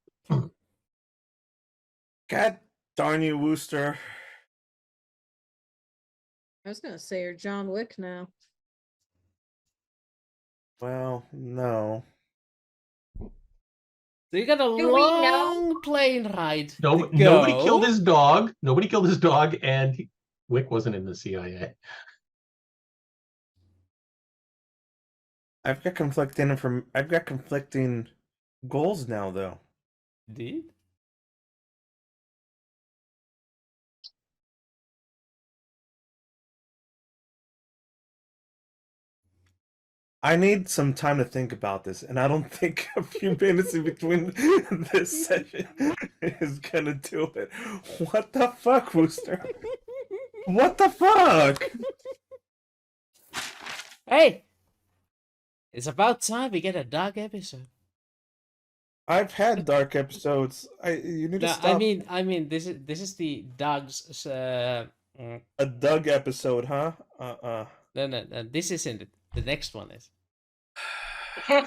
God darn you, Wooster. I was gonna say you're John Wick now. Well, no. So you got a Do we know? long plane ride. No, to nobody go. killed his dog. Nobody killed his dog, and Wick wasn't in the CIA. I've got conflicting goals now, though. Indeed. I need some time to think about this, and I don't think a few minutes in between this session is gonna do it. What the fuck, Wooster? What the fuck? Hey! It's about time we get a dark episode. I've had dark episodes. You need to No, stop. I mean, this is the Doug's. A Doug episode, huh? No, this isn't it. The next one is. See.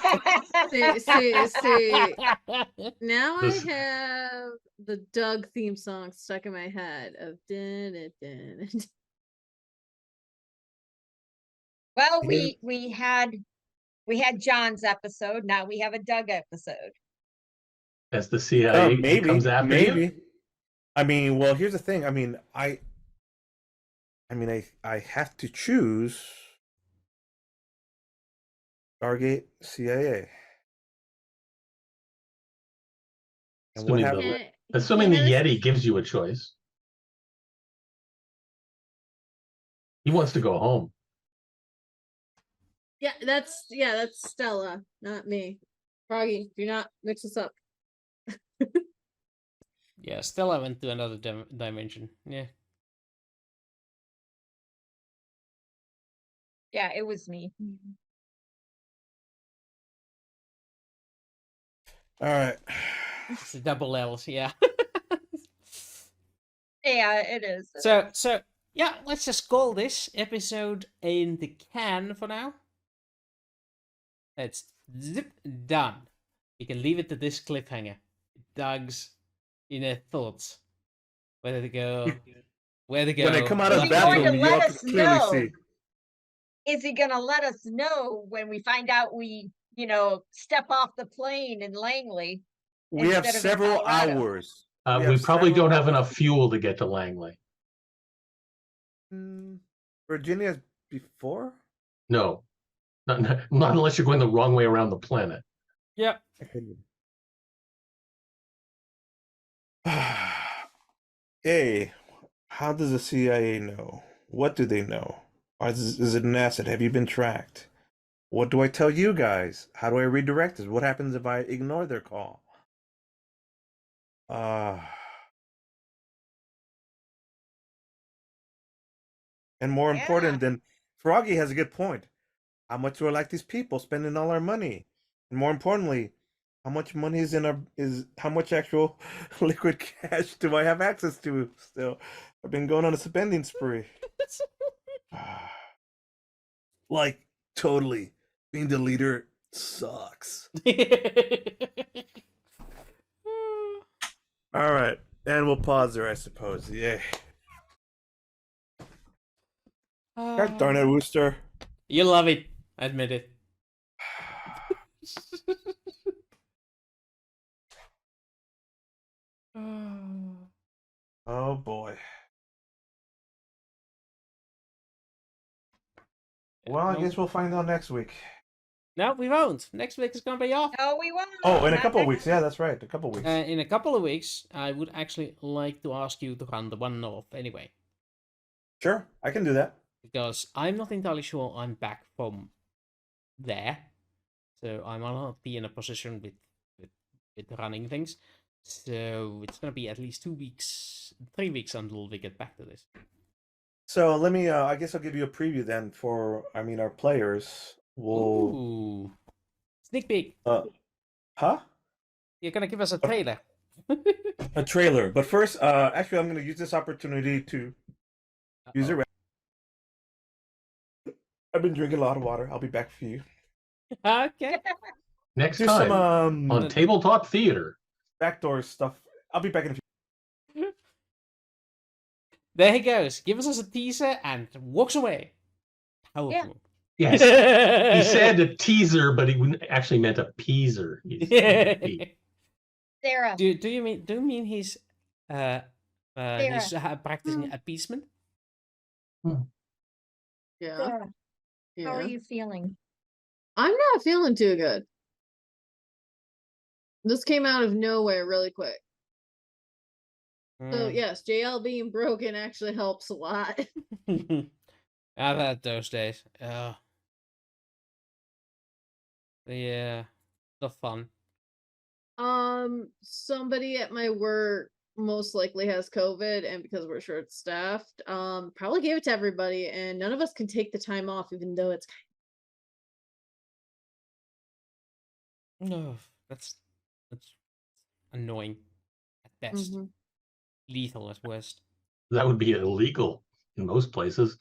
Now I have the Doug theme song stuck in my head of dun, dun, dun, dun. Well, we had John's episode. Now we have a Doug episode. As the CIA maybe comes after maybe. you. I mean, well, here's the thing. I mean, I have to choose Stargate, CIA. And what Assuming happened? Assuming the Yeah, Yeti gives you a choice. He wants to go home. Yeah, that's Stella, not me. Froggy, do not mix us up. Yeah, Stella went to another dimension. Yeah. Yeah, it was me. All right. It's the double L's, yeah. Yeah, it is. So yeah, let's just call this episode in the can for now. It's zip done. You can leave it to this cliffhanger. Doug's inner thoughts. Where to go? Where to go? When they come out of Is the he going to bathroom, you let all us can clearly know? see. Is he gonna let us know when we find out we, step off the plane in Langley? We have instead of in several Colorado? hours. We probably don't have enough fuel to get to Langley. Virginia's before? No, not unless you're going the wrong way around the planet. Yep. Hey, how does the CIA know? What do they know? Is it an asset? Have you been tracked? What do I tell you guys? How do I redirect this? What happens if I ignore their call? And more important than Froggy has a good point. How much do I like these people spending all our money? And more importantly, how much money is how much actual liquid cash do I have access to still? I've been going on a spending spree. Like, totally. Being the leader sucks. All right. And we'll pause there, I suppose. Yay. God darn it, Wooster. You love it. Admit it. Oh boy. Well, I guess we'll find out next week. No, we won't. Next week is gonna be off. No, we won't. Oh, in a Not couple of next weeks. Yeah, that's right. A couple of weeks. In a couple of weeks, I would actually like to ask you to run the one off anyway. Sure, I can do that. Because I'm not entirely sure I'm back from there. So I might not be in a position with running things. So it's going to be at least 2 weeks, 3 weeks until we get back to this. So let me, I guess I'll give you a preview then for, our players. Ooh. Sneak peek. Huh? You're going to give us a trailer. A trailer. But first, actually, I'm going to use this opportunity to use it. I've been drinking a lot of water. I'll be back for you. Okay. Next Do time some on Tabletop Theater. backdoor stuff. I'll be back in a few. There he goes. Gives us a teaser and walks away. Powerful. Yes. He said a teaser, but he actually meant a peaser. Sarah. Do you mean he's practicing Hmm. appeasement? Yeah. Sarah, how are Yeah. you feeling? I'm not feeling too good. This came out of nowhere really quick. So Mm. yes, Jaelle being broken actually helps a lot. I've had those days. Yeah, not fun. Somebody at my work most likely has COVID, and because we're short staffed, probably gave it to everybody, and none of us can take the time off, even though it's No, that's annoying at best, Mhm. lethal at worst. That would be illegal in most places.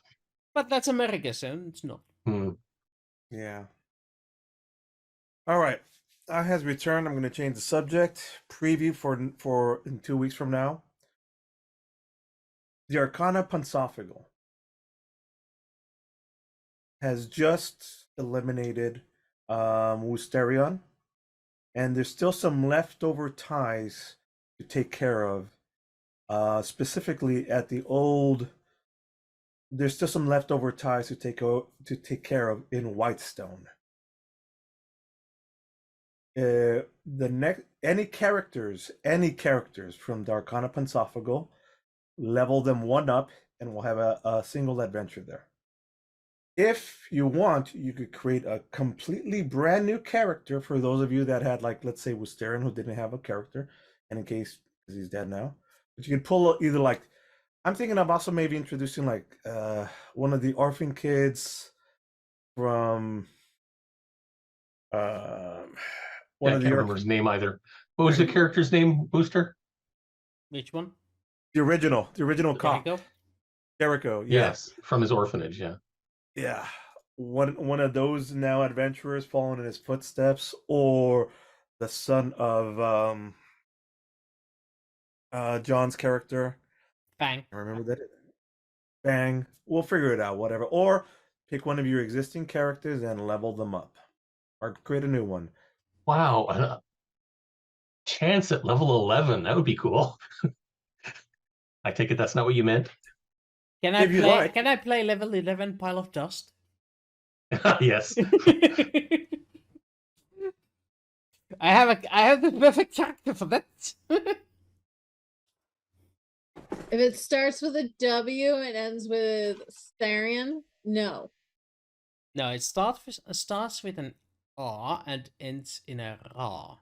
But that's America, so it's not. Hmm. Yeah. All right. I has returned. I'm going to change the subject. Preview for in 2 weeks from now. The Arcana Pansophagal has just eliminated Woosterion, and there's still some leftover ties to take care of. Specifically at the old, there's still some leftover ties to take care of in Whitestone. The next any characters from the Arcana Pansophagal, level them 1 up, and we'll have a single adventure there. If you want, you could create a completely brand new character for those of you that had, like, let's say Woosterion, who didn't have a character, and in case because he's dead now. But you could pull either, like, I'm thinking of also maybe introducing like one of the orphan kids from one Yeah, I of can't the remember his name either. What was the character's name, Wooster? Which one? the original cop. Jericho? Jericho, yeah. Yes, from his orphanage, yeah. Yeah. One of those now adventurers following in his footsteps, or the son of John's character. Bang. I remember that. Bang. We'll figure it out, whatever. Or pick one of your existing characters and level them up. Or create a new one. Wow. Chance at level 11. That would be cool. I take it that's not what you meant? Can I If you play? like. Can I play level 11 pile of dust? Yes. I have the perfect character for that. If it starts with a W and ends with Starion, no. No, it starts with an R and ends in a Ra.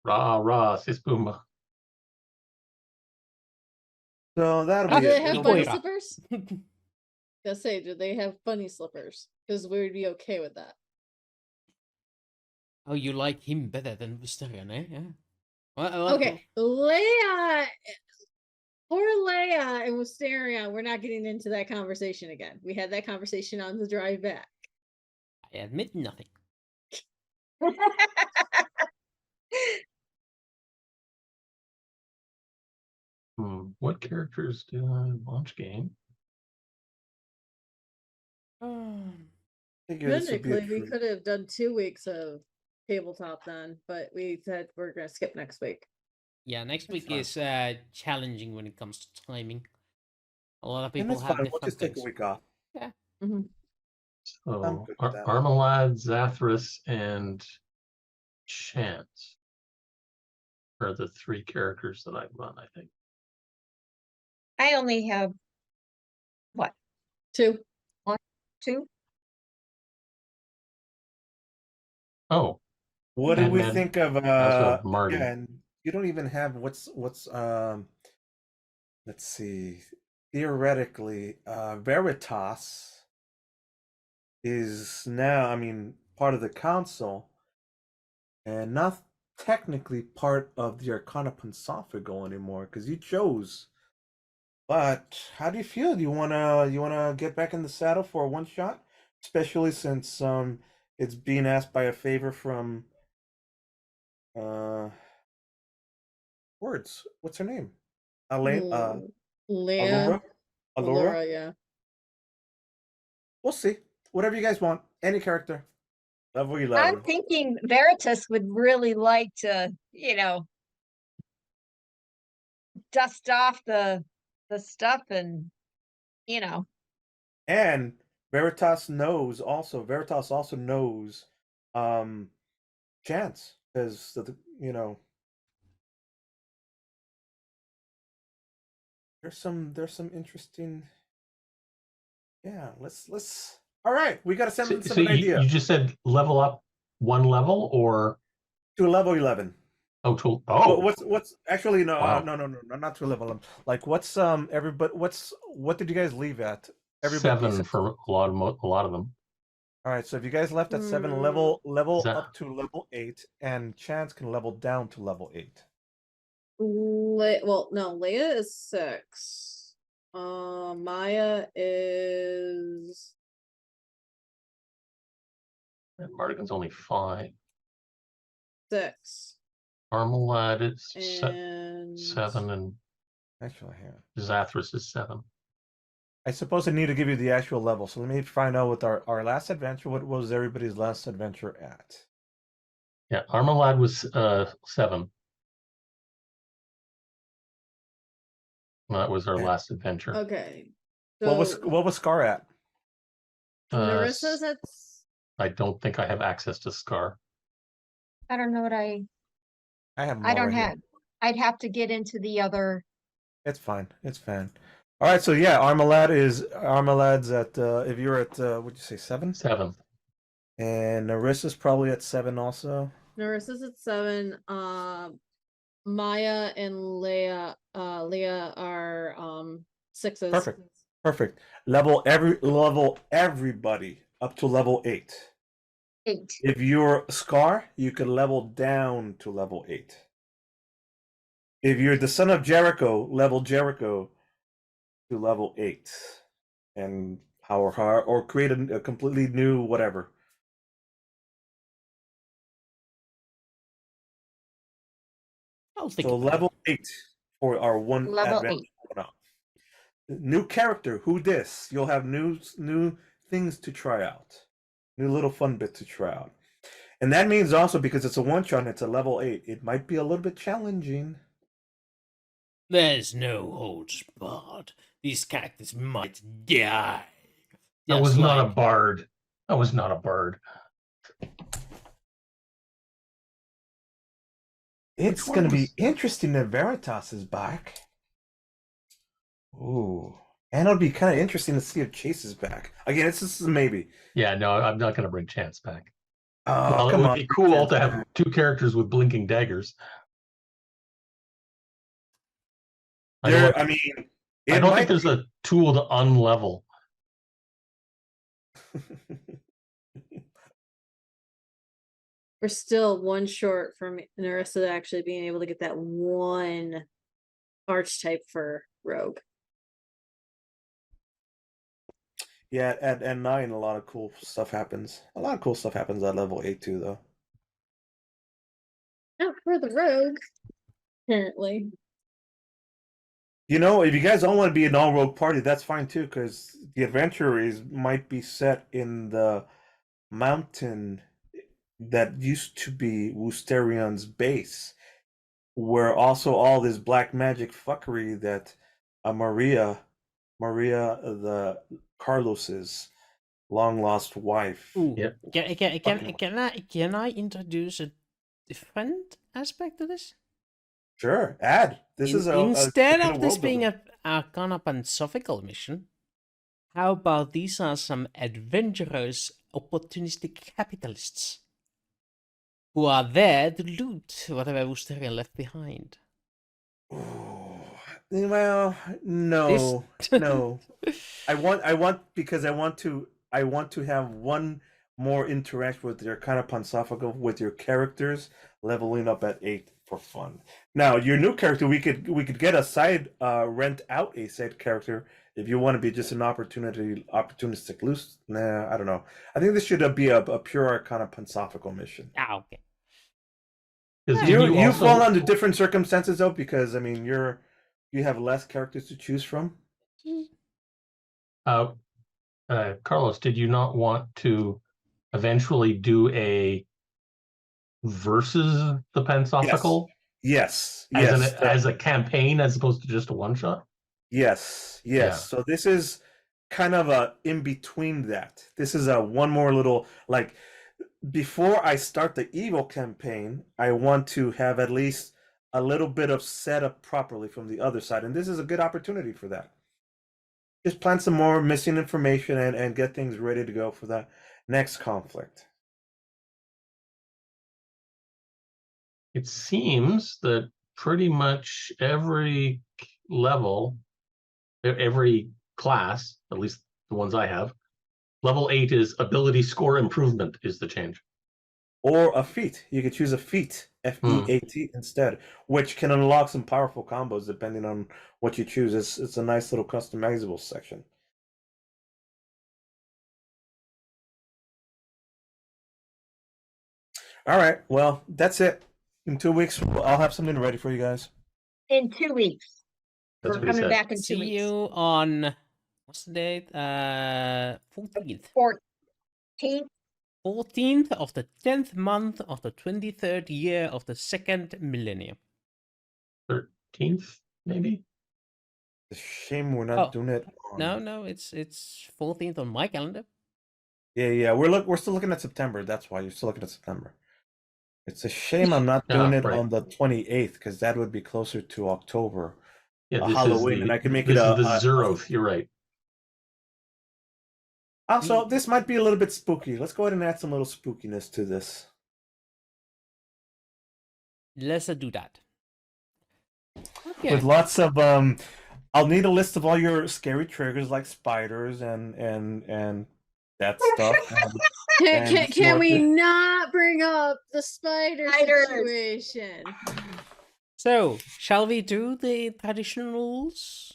Rah, rah, sis boomba. So that'll Do be they it. have It'll bunny be- slippers? Just say, do they have bunny slippers? Because we would be okay with that. Oh, you like him better than Visterion, eh? Yeah. Well, Okay, Leia, poor Leia and Wisteria, we're not getting into that conversation again. We had that conversation on the drive back. I admit nothing. What characters do I launch game? Figure this would be a Technically, we treat. could have done 2 weeks of tabletop then, but we said we're gonna skip next week. Yeah, next That's week fine. is challenging when it comes to timing. A lot of And people that's have fine. different We'll just take things. a week off. Mhm. I'm So good with that. Armalad, Zathras, and Chance are the 3 characters that I've run, I think. I only have what? 2. 2? Oh, What do we Madman. think of I also have Marty. yeah, and you don't even have what's let's see. Theoretically, Veritas is now, I mean, part of the council and not technically part of the Arcana Pansophagal anymore because you chose. But how do you feel? Do you wanna get back in the saddle for a one shot, especially since it's being asked by a favor from words. What's her name? Elaine. Leia, Allura. yeah. We'll see. Whatever you guys want. Any character. Level I'm 11. thinking Veritas would really like to, dust off the stuff and, you know, And Veritas also knows Chance, because there's some interesting. Yeah, let's. All right, we got to send them So an idea you just said level up one level or to level 11. What's actually no, Wow. no, not to level 11. Like what's everybody what did you guys leave at? Everybody 7 for a lot of them. All right, so if you guys left at 7, level up to level 8, and Chance can level down to level 8. Well, no, Leia is 6. Maya is And Mardigan's only 5. 6. Marmalade is And 7, and Actually, here. Zathras is 7. I suppose I need to give you the actual level. So let me find out with our last adventure. What was everybody's last adventure at? Yeah, Marmalade was 7. That was our Okay. last adventure. okay. What was Scar at? Narissa's at I don't think I have access to Scar. I don't know what I have. I don't have. I'd have to get into the other. It's fine. It's fine. All right. So yeah, Armalade's at. If you're at, what'd you say, 7? 7. And Narissa's probably at 7 also. Narissa's at 7. Maya and Leia are 6s. Perfect. Level everybody up to level 8. 8. If you're Scar, you can level down to level 8. If you're the son of Jericho, level Jericho to level 8. And or create a completely new whatever. So level 8 for our one Level adventure. 8. New character, who dis? You'll have new things to try out. New little fun bit to try out. And that means also, because it's a one-shot and it's a level 8, it might be a little bit challenging. There's no holds barred. These characters might die. That was not a bard. That was not a bard. It's going to be interesting that Veritas is back. Ooh. And it'll be kind of interesting to see if Chase is back. Again, this is maybe. Yeah, no, I'm not going to bring Chance back. Well, it would be cool to have 2 characters with blinking daggers. I don't think there's a tool to unlevel. We're still one short from Narissa actually being able to get that one archetype for Rogue. Yeah, at 9, a lot of cool stuff happens. A lot of cool stuff happens at level 8 too, though. Not for the Rogue, apparently. If you guys don't want to be an all-rogue party, that's fine too, because the adventure might be set in the mountain that used to be Woosterian's base, where also all this black magic fuckery that Maria the Carlos's long-lost wife. Ooh. Yep. Can I introduce a different aspect to this? Sure, add. This is instead of this being a kind of philosophical mission, how about these are some adventurous, opportunistic capitalists who are there to loot whatever Woosterian left behind? Well, no, no. I want to have one more interaction with your kind of philosophical with your characters, leveling up at 8 for fun. Now, your new character, we could get a side rent out a side character if you want to be just an opportunistic loose. Nah, I don't know. I think this should be a pure kind of philosophical mission. Okay. You fall under different circumstances though, because I mean you have less characters to choose from. Carlos, did you not want to eventually do a versus the Pensophical Yes. as a campaign as opposed to just a one shot? Yes. Yeah. So this is kind of a in between that. This is a one more little like before I start the evil campaign, I want to have at least a little bit of setup properly from the other side, and this is a good opportunity for that. Just plant some more missing information and get things ready to go for that next conflict. It seems that pretty much every level, every class, at least the ones I have, level 8 is ability score improvement is the change. Or a feat. You could choose a feat, F-E-A-T, instead, which can unlock some powerful combos depending on what you choose. It's a nice little customizable section. All right. Well, that's it. In 2 weeks, I'll have something ready for you guys. In 2 weeks. That's We're what he coming said. back in 2 See weeks. you on what's the date? 14th. 14th. 14th of the 10th month of the 23rd year of the second millennium. 13th, maybe? It's a shame we're not doing it. No, it's 14th on my calendar. Yeah. We're still looking at September. That's why you're still looking at September. It's a shame I'm not doing it on the 28th because that would be closer to October. Yeah, Halloween, and I can make it this is the Zeroth. You're right. Also, this might be a little bit spooky. Let's go ahead and add some little spookiness to this. Let's do that. Okay. With lots of I'll need a list of all your scary triggers like spiders and that stuff. Can we not bring up the spider Spiders. situation? So, shall we do the traditionals?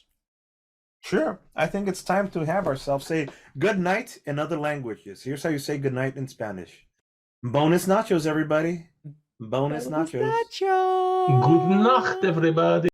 Sure. I think it's time to have ourselves say good night in other languages. Here's how you say good night in Spanish. Bonus nachos, everybody. Bonus nachos. Nachos. Good night, everybody.